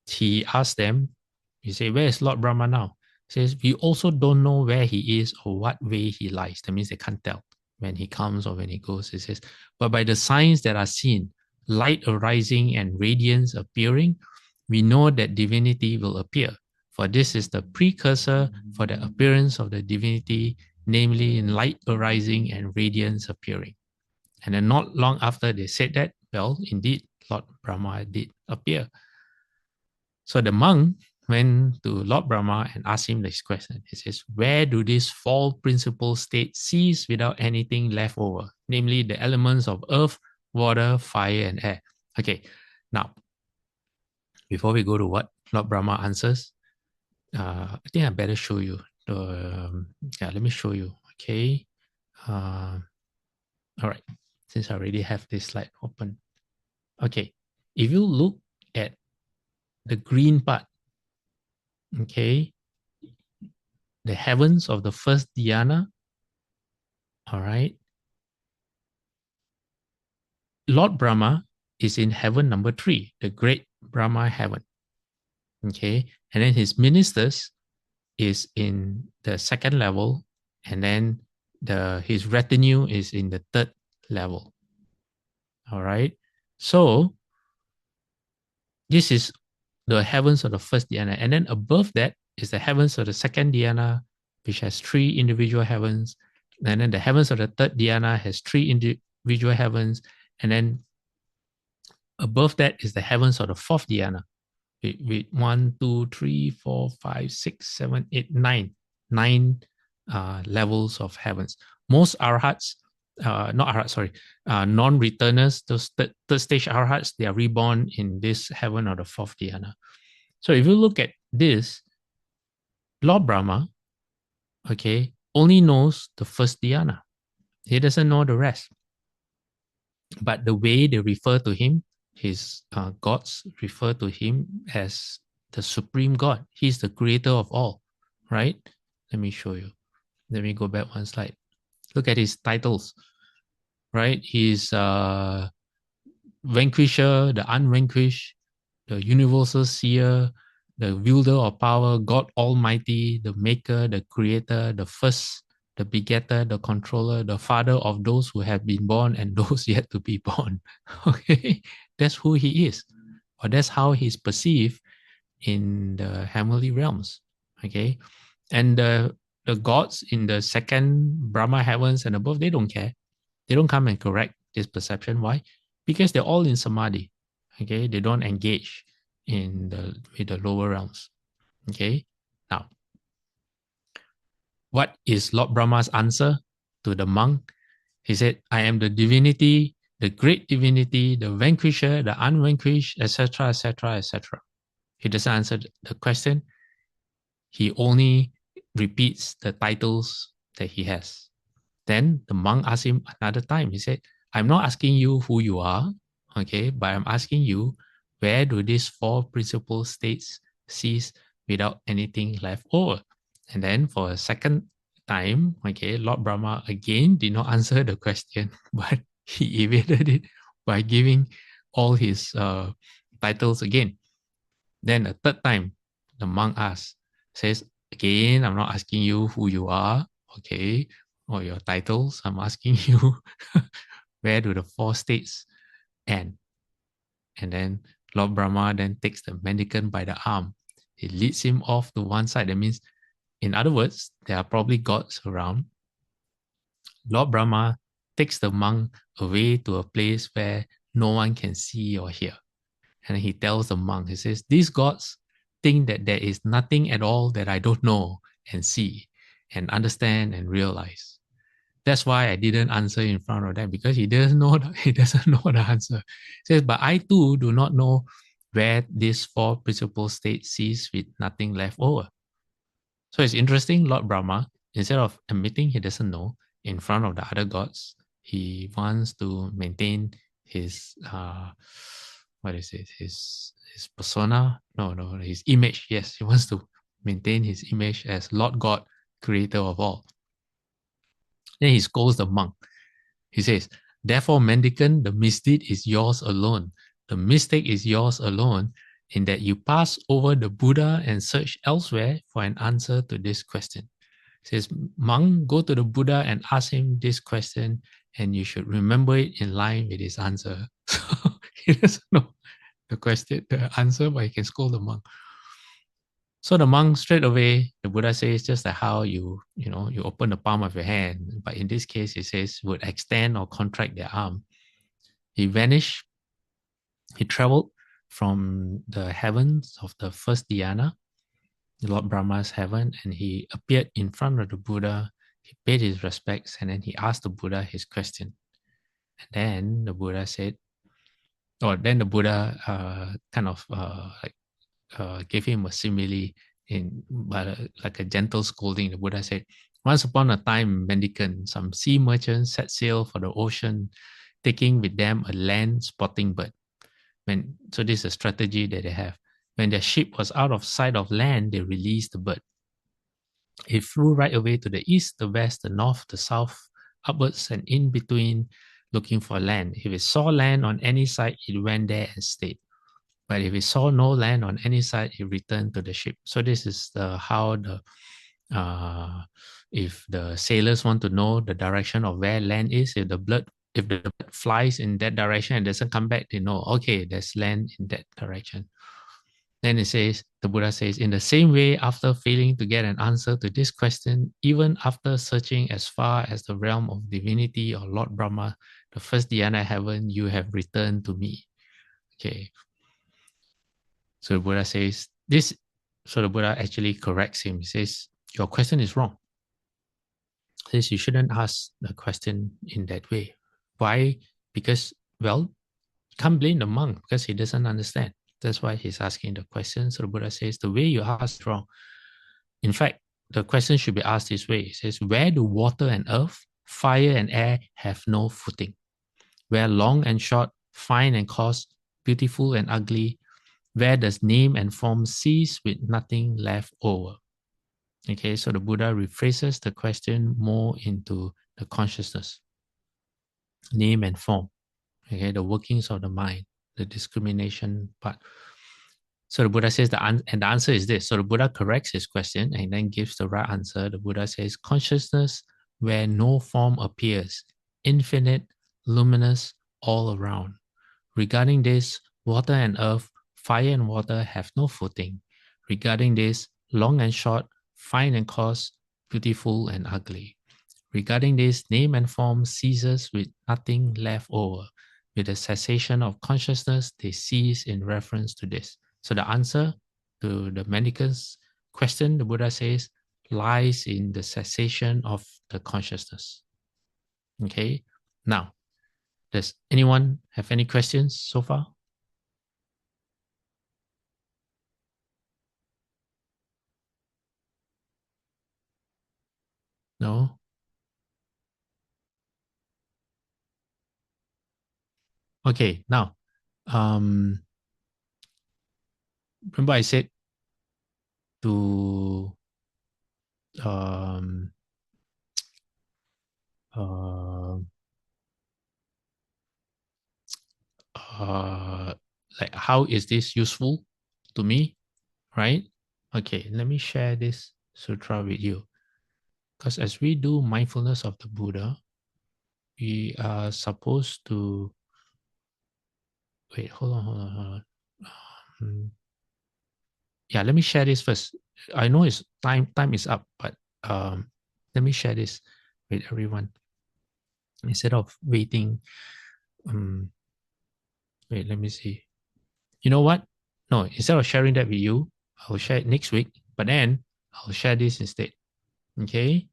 he asked them, he said, where is Lord Brahma now? He says, we also don't know where he is or what way he lies. That means they can't tell when he comes or when he goes. He says, but by the signs that are seen, light arising and radiance appearing, we know that divinity will appear. For this is the precursor for the appearance of the divinity, namely in light arising and radiance appearing. And then not long after they said that, well, indeed, Lord Brahma did appear. So the monk went to Lord Brahma and asked him this question. He says, where do these 4 principal states cease without anything left over? Namely, the elements of earth, water, fire, and air. Okay, now, before we go to what Lord Brahma answers, I think I better show you. Let me show you. Okay. All right. since I already have this slide open. Okay, if you look at the green part, okay, the heavens of the first dhyana, all right, Lord Brahma is in heaven number 3, the great Brahma heaven. Okay, and then his ministers is in the 2nd level, and then his retinue is in the 3rd level. All right, so this is the heavens of the first dhyana, and then above that is the heavens of the 2nd dhyana, which has 3 individual heavens, and then the heavens of the 3rd dhyana has 3 individual heavens, and then above that is the heavens of the 4th dhyana, with 1, 2, 3, 4, 5, 6, 7, 8, 9 levels of heavens. Most arhats, non-returners, those third stage arhats, they are reborn in this heaven of the 4th dhyana. So if you look at this, Lord Brahma, okay, only knows the first dhyana. He doesn't know the rest. But the way they refer to him, his gods refer to him as the supreme God. He's the creator of all, right? Let me show you. Let me go back one slide. Look at his titles, right? He's Vanquisher, the Unvanquished, the Universal Seer, the Wielder of Power, God Almighty, the Maker, the Creator, the First, the Begetter, the Controller, the Father of those who have been born and those yet to be born. Okay, that's who he is, or that's how he's perceived in the heavenly realms. Okay, and the gods in the 2nd Brahma heavens and above, they don't care. They don't come and correct this perception. Why? Because they're all in samadhi. Okay, they don't engage with the lower realms. Okay, now what is Lord Brahma's answer to the monk? He said, I am the divinity, the great divinity, the vanquisher, the unvanquished, etc., etc., etc. He doesn't answer the question. He only repeats the titles that he has. Then the monk asked him another time. He said, I'm not asking you who you are, okay, but I'm asking you, where do these 4 principal states cease without anything left over? And then for a second time, okay, Lord Brahma again did not answer the question, but he evaded it by giving all his titles again. Then a third time, the monk asks, says, again, I'm not asking you who you are, okay, or your titles. I'm asking you, where do the 4 states end? And then Lord Brahma then takes the mendicant by the arm. He leads him off to one side. That means, in other words, there are probably gods around. Lord Brahma takes the monk away to a place where no one can see or hear. And he tells the monk, he says, these gods think that there is nothing at all that I don't know and see and understand and realize. That's why I didn't answer in front of them, because he doesn't know the answer. He says, but I too do not know where these 4 principal states cease with nothing left over. So it's interesting, Lord Brahma, instead of admitting he doesn't know in front of the other gods, he wants to maintain his his persona? No, his image. Yes, he wants to maintain his image as Lord God, creator of all. Then he scolds the monk. He says, therefore, mendicant, the misdeed is yours alone. The mistake is yours alone, in that you pass over the Buddha and search elsewhere for an answer to this question. He says, monk, go to the Buddha and ask him this question, and you should remember it in line with his answer. So he doesn't know the answer, but he can scold the monk. So the monk straight away, the Buddha says, just like how you open the palm of your hand, but in this case, it says would extend or contract their arm. He vanished. He traveled from the heavens of the first dhyana, Lord Brahma's heaven, and he appeared in front of the Buddha. He paid his respects, and then he asked the Buddha his question. And then the Buddha said, then the Buddha gave him a simile like a gentle scolding. The Buddha said, once upon a time, mendicant, some sea merchants set sail for the ocean taking with them a land spotting bird. So this is a strategy that they have. When their ship was out of sight of land, they released the bird. It flew right away to the east, the west, the north, the south, upwards and in between, looking for land. If it saw land on any side, it went there and stayed. But if it saw no land on any side, it returned to the ship. So this is how if the sailors want to know the direction of where land is, if the bird flies in that direction and doesn't come back, they know, okay, there's land in that direction. Then the Buddha says, in the same way, after failing to get an answer to this question, even after searching as far as the realm of divinity or Lord Brahma, the first dhyana heaven, you have returned to me. Okay. So the Buddha says this. So the Buddha actually corrects him. He says, your question is wrong. He says you shouldn't ask the question in that way. Why? Because, well, you can't blame the monk because he doesn't understand. That's why he's asking the question. So the Buddha says, the way you ask is wrong. In fact, the question should be asked this way. It says, where do water and earth, fire and air have no footing? Where long and short, fine and coarse, beautiful and ugly, where does name and form cease with nothing left over? Okay, so the Buddha rephrases the question more into the consciousness, name and form, okay, the workings of the mind, the discrimination part. So the Buddha says, the answer is this. So the Buddha corrects his question and then gives the right answer. The Buddha says, consciousness where no form appears, infinite, luminous, all around. Regarding this, water and earth, fire and water have no footing. Regarding this, long and short, fine and coarse, beautiful and ugly. Regarding this, name and form ceases with nothing left over. With the cessation of consciousness, they cease in reference to this. So the answer to the mendicant's question, the Buddha says, lies in the cessation of the consciousness. Okay, now, does anyone have any questions so far? No? Okay, now, remember I said to like, how is this useful to me, right? Okay, let me share this sutra with you. Because as we do mindfulness of the Buddha, we are supposed to, wait, hold on. Yeah, let me share this first. I know it's time is up, but let me share this with everyone instead of waiting. Wait, let me see. You know what? No, instead of sharing that with you, I'll share it next week, but then I'll share this instead. Okay?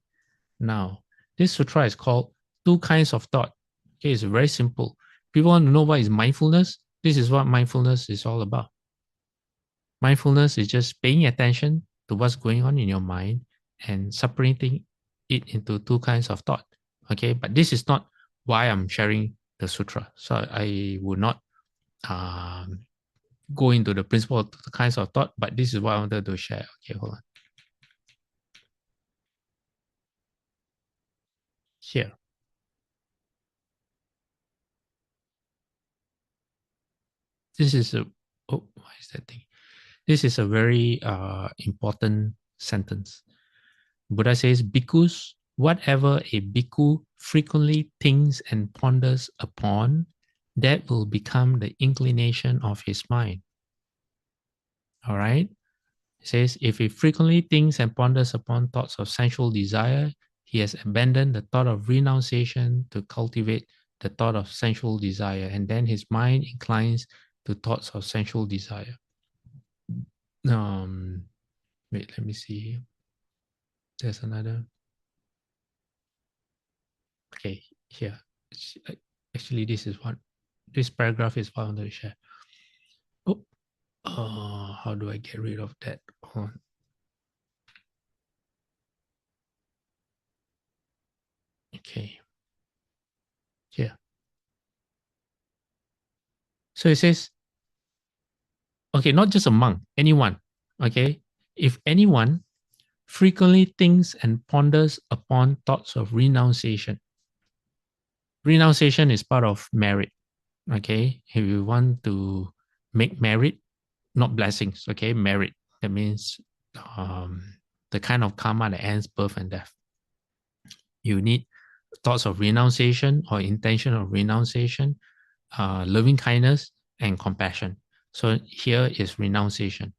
Now, this sutra is called Two Kinds of Thought. Okay, it's very simple. People want to know what is mindfulness. This is what mindfulness is all about. Mindfulness is just paying attention to what's going on in your mind and separating it into two kinds of thought. Okay, but this is not why I'm sharing the sutra. So I will not go into the principle of the kinds of thought, but this is what I wanted to share. Okay, hold on. Here. This is a, oh, what is that thing? This is a very important sentence. Buddha says, bhikkhus, whatever a bhikkhu frequently thinks and ponders upon, that will become the inclination of his mind. All right? It says, if he frequently thinks and ponders upon thoughts of sensual desire, he has abandoned the thought of renunciation to cultivate the thought of sensual desire, and then his mind inclines to thoughts of sensual desire. Wait, let me see. There's another. Okay, here. Actually, this paragraph is what I wanted to share. Oh, how do I get rid of that? Hold on. Okay. Here. So it says, okay, not just a monk, anyone. Okay, if anyone frequently thinks and ponders upon thoughts of renunciation. Renunciation is part of merit. Okay, if you want to make merit, not blessings. Okay, merit. That means the kind of karma that ends birth and death. You need thoughts of renunciation or intention of renunciation, loving kindness, and compassion. So here is renunciation.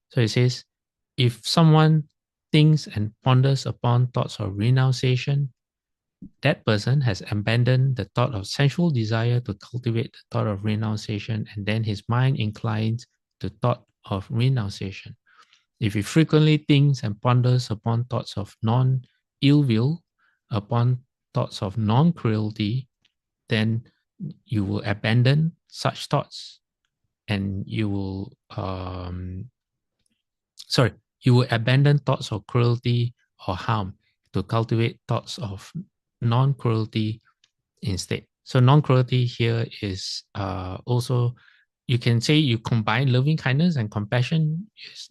So it says, if someone thinks and ponders upon thoughts of renunciation, that person has abandoned the thought of sensual desire to cultivate the thought of renunciation, and then his mind inclines to thought of renunciation. If he frequently thinks and ponders upon thoughts of non-ill will, upon thoughts of non-cruelty, then you will abandon such thoughts, and you will you will abandon thoughts of cruelty or harm to cultivate thoughts of non-cruelty instead. So non-cruelty here is also, you can say you combine loving kindness and compassion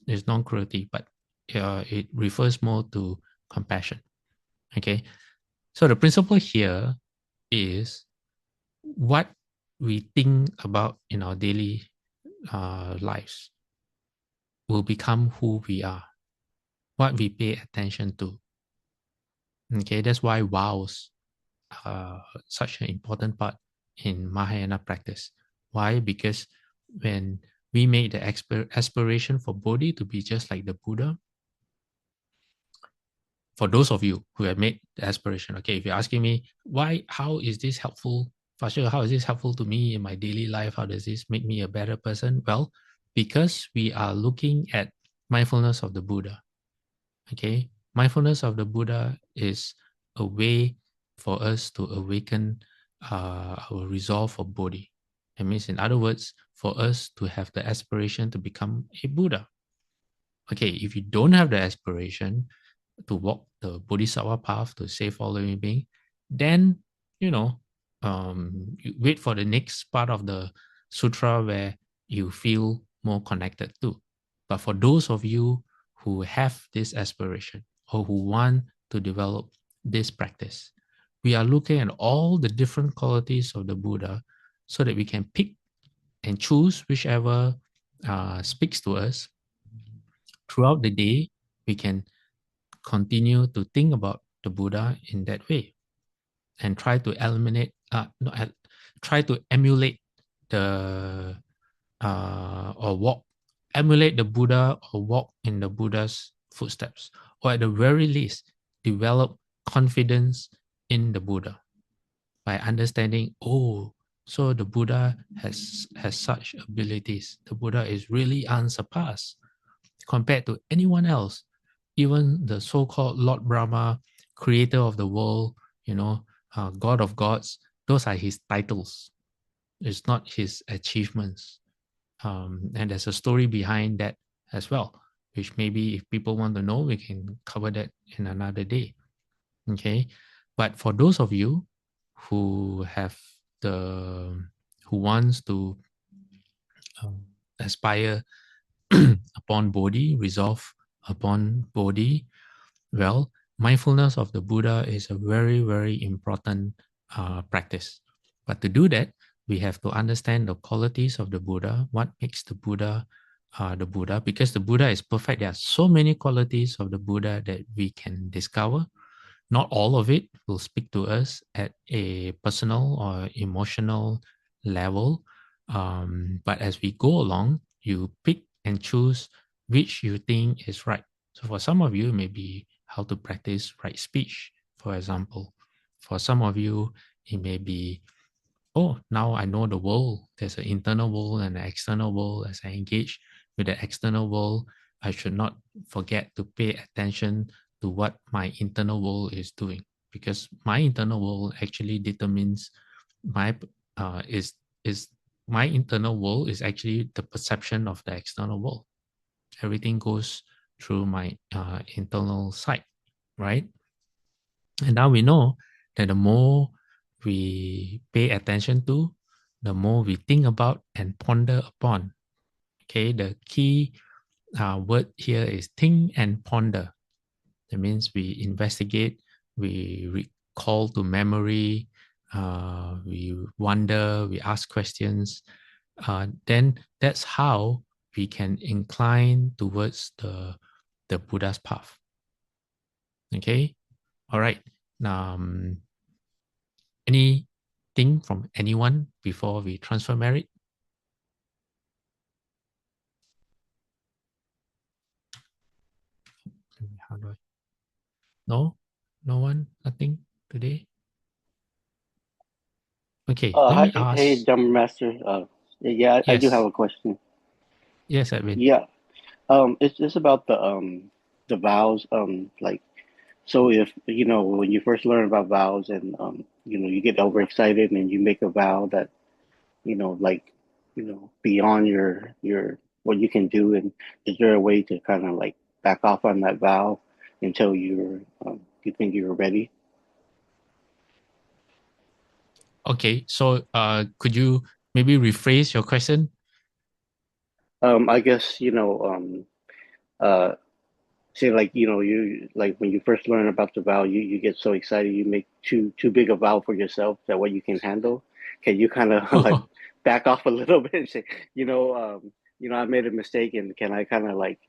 is non-cruelty, but it refers more to compassion. Okay, so the principle here is what we think about in our daily lives will become who we are, what we pay attention to. Okay, that's why vows are such an important part in Mahayana practice. Why? Because when we make the aspiration for Bodhi to be just like the Buddha, for those of you who have made the aspiration, okay, if you're asking me, how is this helpful? For sure, how is this helpful to me in my daily life? How does this make me a better person? Well, because we are looking at mindfulness of the Buddha. Okay, mindfulness of the Buddha is a way for us to awaken our resolve for Bodhi. It means, in other words, for us to have the aspiration to become a Buddha. Okay, if you don't have the aspiration to walk the Bodhisattva path to save all living beings, then, you wait for the next part of the sutra where you feel more connected to. But for those of you who have this aspiration or who want to develop this practice, we are looking at all the different qualities of the Buddha so that we can pick and choose whichever speaks to us. Throughout the day, we can continue to think about the Buddha in that way and try to emulate the emulate the Buddha or walk in the Buddha's footsteps, or at the very least, develop confidence in the Buddha by understanding, so the Buddha has such abilities. The Buddha is really unsurpassed compared to anyone else, even the so-called Lord Brahma, creator of the world, God of gods. Those are his titles. It's not his achievements. And there's a story behind that as well, which maybe if people want to know, we can cover that in another day. Okay, but for those of you who wants to aspire upon Bodhi, resolve upon Bodhi, well, mindfulness of the Buddha is a very, very important practice. But to do that, we have to understand the qualities of the Buddha, what makes the Buddha, because the Buddha is perfect. There are so many qualities of the Buddha that we can discover. Not all of it will speak to us at a personal or emotional level. But as we go along, you pick and choose which you think is right. So for some of you, maybe how to practice right speech, for example. For some of you, it may be, now I know the world. There's an internal world and an external world. As I engage with the external world, I should not forget to pay attention to what my internal world is doing, because my internal world actually determines my my internal world is actually the perception of the external world. Everything goes through my internal sight, right? And now we know that the more we pay attention to, the more we think about and ponder upon. Okay, the key word here is think and ponder. That means we investigate, we recall to memory, we wonder, we ask questions. Then that's how we can incline towards the Buddha's path. Okay, all right. Anything from anyone before we transfer merit? How do I? No, no one, nothing today. Okay, let Hi, me ask. hey, Dharma Master. Yeah, I do have Yes, a question. yes, Edwin. Yeah, it's about the vows. Like, so if you know when you first learn about vows, and you know, you get overexcited and you make a vow that like, beyond your what you can do, and is there a way to kind of like back off on that vow until you think you're ready? Okay, so could you maybe rephrase your question? I guess uh say like you like when you first learn about the vow, you get so excited you make too big a vow for yourself that what you can handle. Can you kind of like back off a little bit and say, I made a mistake, and can I kind of like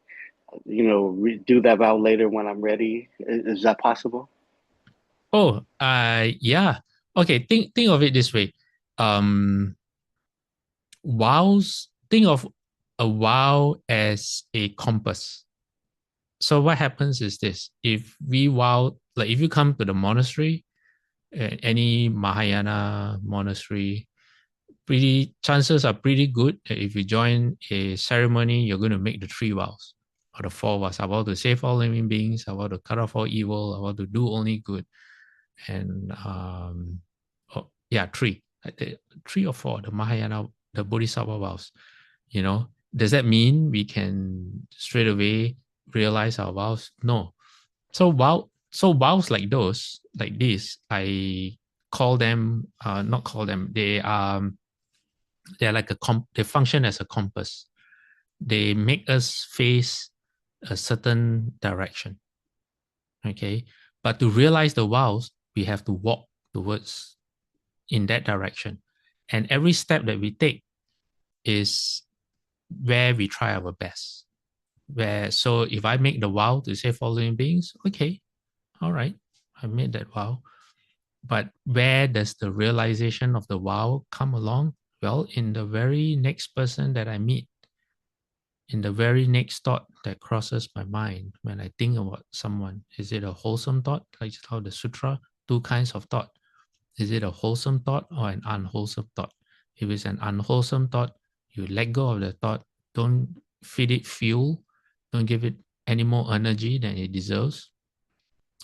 do that vow later when I'm ready? Is that possible? Oh, yeah. Okay, think of it this way. Vows. Think of a vow as a compass. So what happens is this: if we vow, like if you come to the monastery, any Mahayana monastery, chances are pretty good that if you join a ceremony, you're going to make the 3 vows or the 4 vows. I vow to save all living beings. I vow to cut off all evil. I vow to do only good. And 3, 3 or 4, the Mahayana, the Bodhisattva vows. Does that mean we can straight away realize our vows? No. So vows like those, like this, I call them, not call them, they're like they function as a compass. They make us face a certain direction. Okay. But to realize the vows, we have to walk towards in that direction. And every step that we take is where we try our best. So if I make the vow to save all living beings, okay, all right, I made that vow. But where does the realization of the vow come along? Well, in the very next person that I meet, in the very next thought that crosses my mind when I think about someone. Is it a wholesome thought, like how the sutra, 2 kinds of thought? Is it a wholesome thought or an unwholesome thought? If it's an unwholesome thought, you let go of the thought. Don't feed it fuel. Don't give it any more energy than it deserves.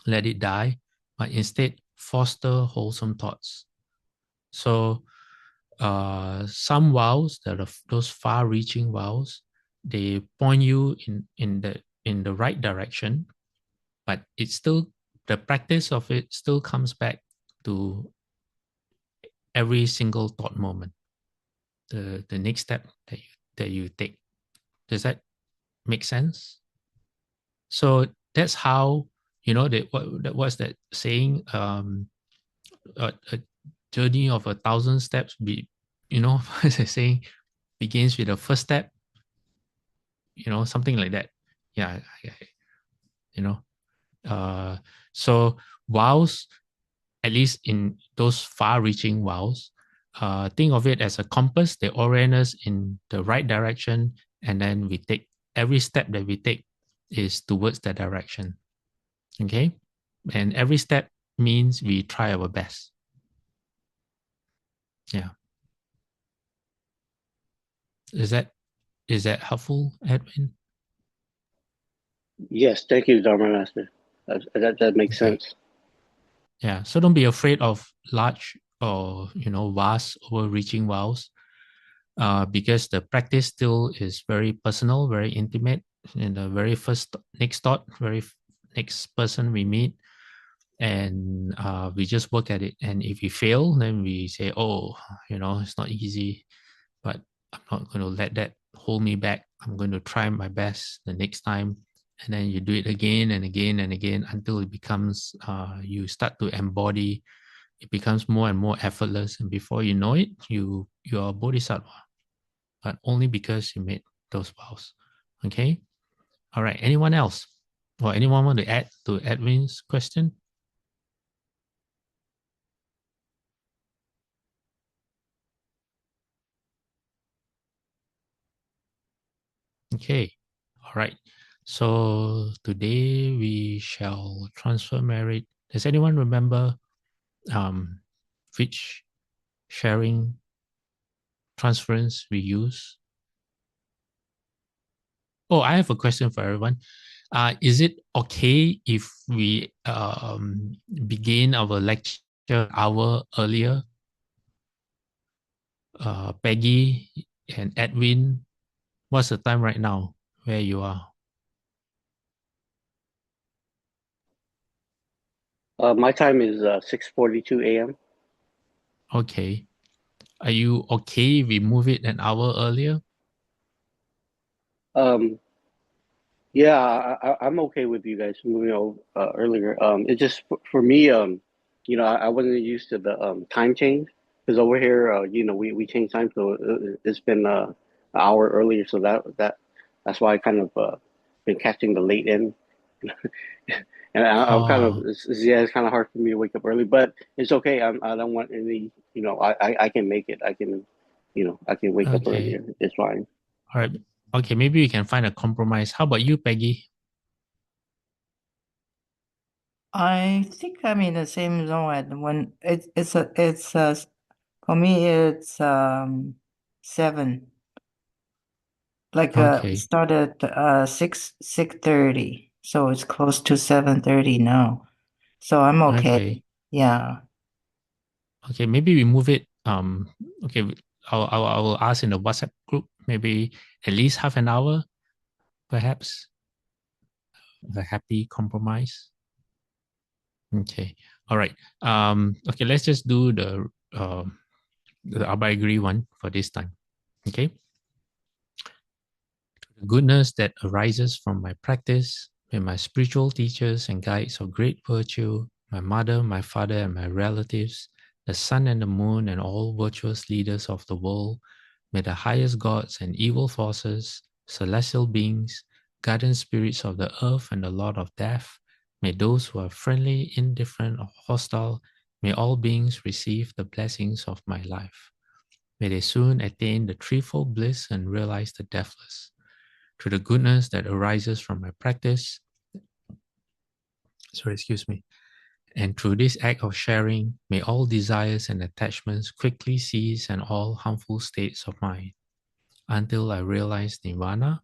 Let it die, but instead foster wholesome thoughts. So some vows, that are those far-reaching vows, they point you in the right direction, but it's still, the practice of it still comes back to every single thought moment, the next step that you take. Does that make sense? So that's how, what's that saying? A journey of 1,000 steps what's it saying, begins with the first step, something like that. Yeah, so vows, at least in those far-reaching vows, think of it as a compass. They orient us in the right direction, and then we take every step that we take is towards that direction. Okay, and every step means we try our best. Yeah. Is that helpful, Edwin? Yes, thank you, Dharma Master. That makes Okay. sense. Yeah. So don't be afraid of large or vast, overreaching vows, because the practice still is very personal, very intimate. In the very next thought, very next person we meet, and we just work at it. And if we fail, then we say, oh, it's not easy, but I'm not going to let that hold me back. I'm going to try my best the next time. And then you do it again and again and again until it becomes, you start to embody. It becomes more and more effortless. And before you know it, you're a bodhisattva, but only because you made those vows. Okay? All right. Anyone else? Or anyone want to add to Edwin's question? Okay. All right. So today we shall transfer merit. Does anyone remember which sharing transference we use? Oh, I have a question for everyone. Is it okay if we begin our lecture an hour earlier? Peggy and Edwin, what's the time right now where you are? My time is 6:42 a.m. Okay. Are you okay if we move it an hour earlier? Yeah, I'm okay with you guys moving over earlier. It just for me, I wasn't used to the time change because over here, we change time, so it's been an hour earlier, so that's why I kind of been catching the late end, and I'm kind of it's kind of hard for me to wake up early, but it's okay. I don't want any, I can make it. I can, I can wake up Okay. earlier. It's fine. All right. Okay, maybe we can find a compromise. How about you, Peggy? I think I'm in the same zone at when it's for me it's 7. Like Okay. start at 6:30. So it's close to 7:30 now. So I'm okay. Okay. Yeah. Okay, maybe we move it. Okay, I will ask in the WhatsApp group. Maybe at least half an hour, perhaps. A happy compromise. Okay. All right. Okay, let's just do the Abba agree one for this time. Okay. The goodness that arises from my practice with my spiritual teachers and guides of great virtue, my mother, my father, and my relatives, the sun and the moon, and all virtuous leaders of the world, may the highest gods and evil forces, celestial beings, guardian spirits of the earth, and the Lord of Death, may those who are friendly, indifferent, or hostile, may all beings receive the blessings of my life. May they soon attain the threefold bliss and realize the deathless. Through the goodness that arises from my practice, and through this act of sharing, may all desires and attachments quickly cease and all harmful states of mind. Until I realize nirvana,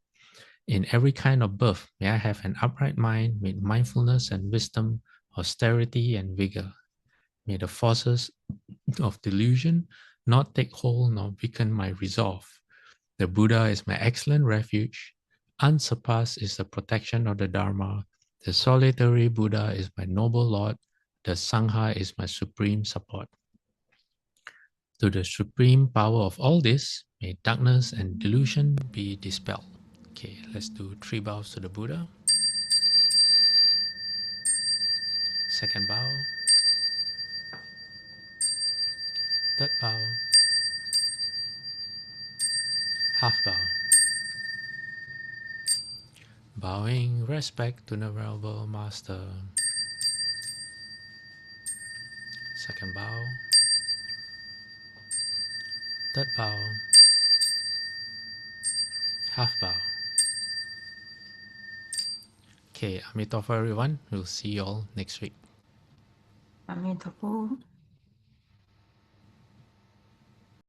in every kind of birth, may I have an upright mind with mindfulness and wisdom, austerity and vigor. May the forces of delusion not take hold nor weaken my resolve. The Buddha is my excellent refuge. Unsurpassed is the protection of the Dharma. The solitary Buddha is my noble Lord. The Sangha is my supreme support. To the supreme power of all this, may darkness and delusion be dispelled. Okay, let's do 3 bows to the Buddha. Second bow. Third bow. Half bow. Bowing respect to the Venerable Master. Second bow. Third bow. Half bow. Okay, Amitabha everyone. We'll see you all next week. Amitabha.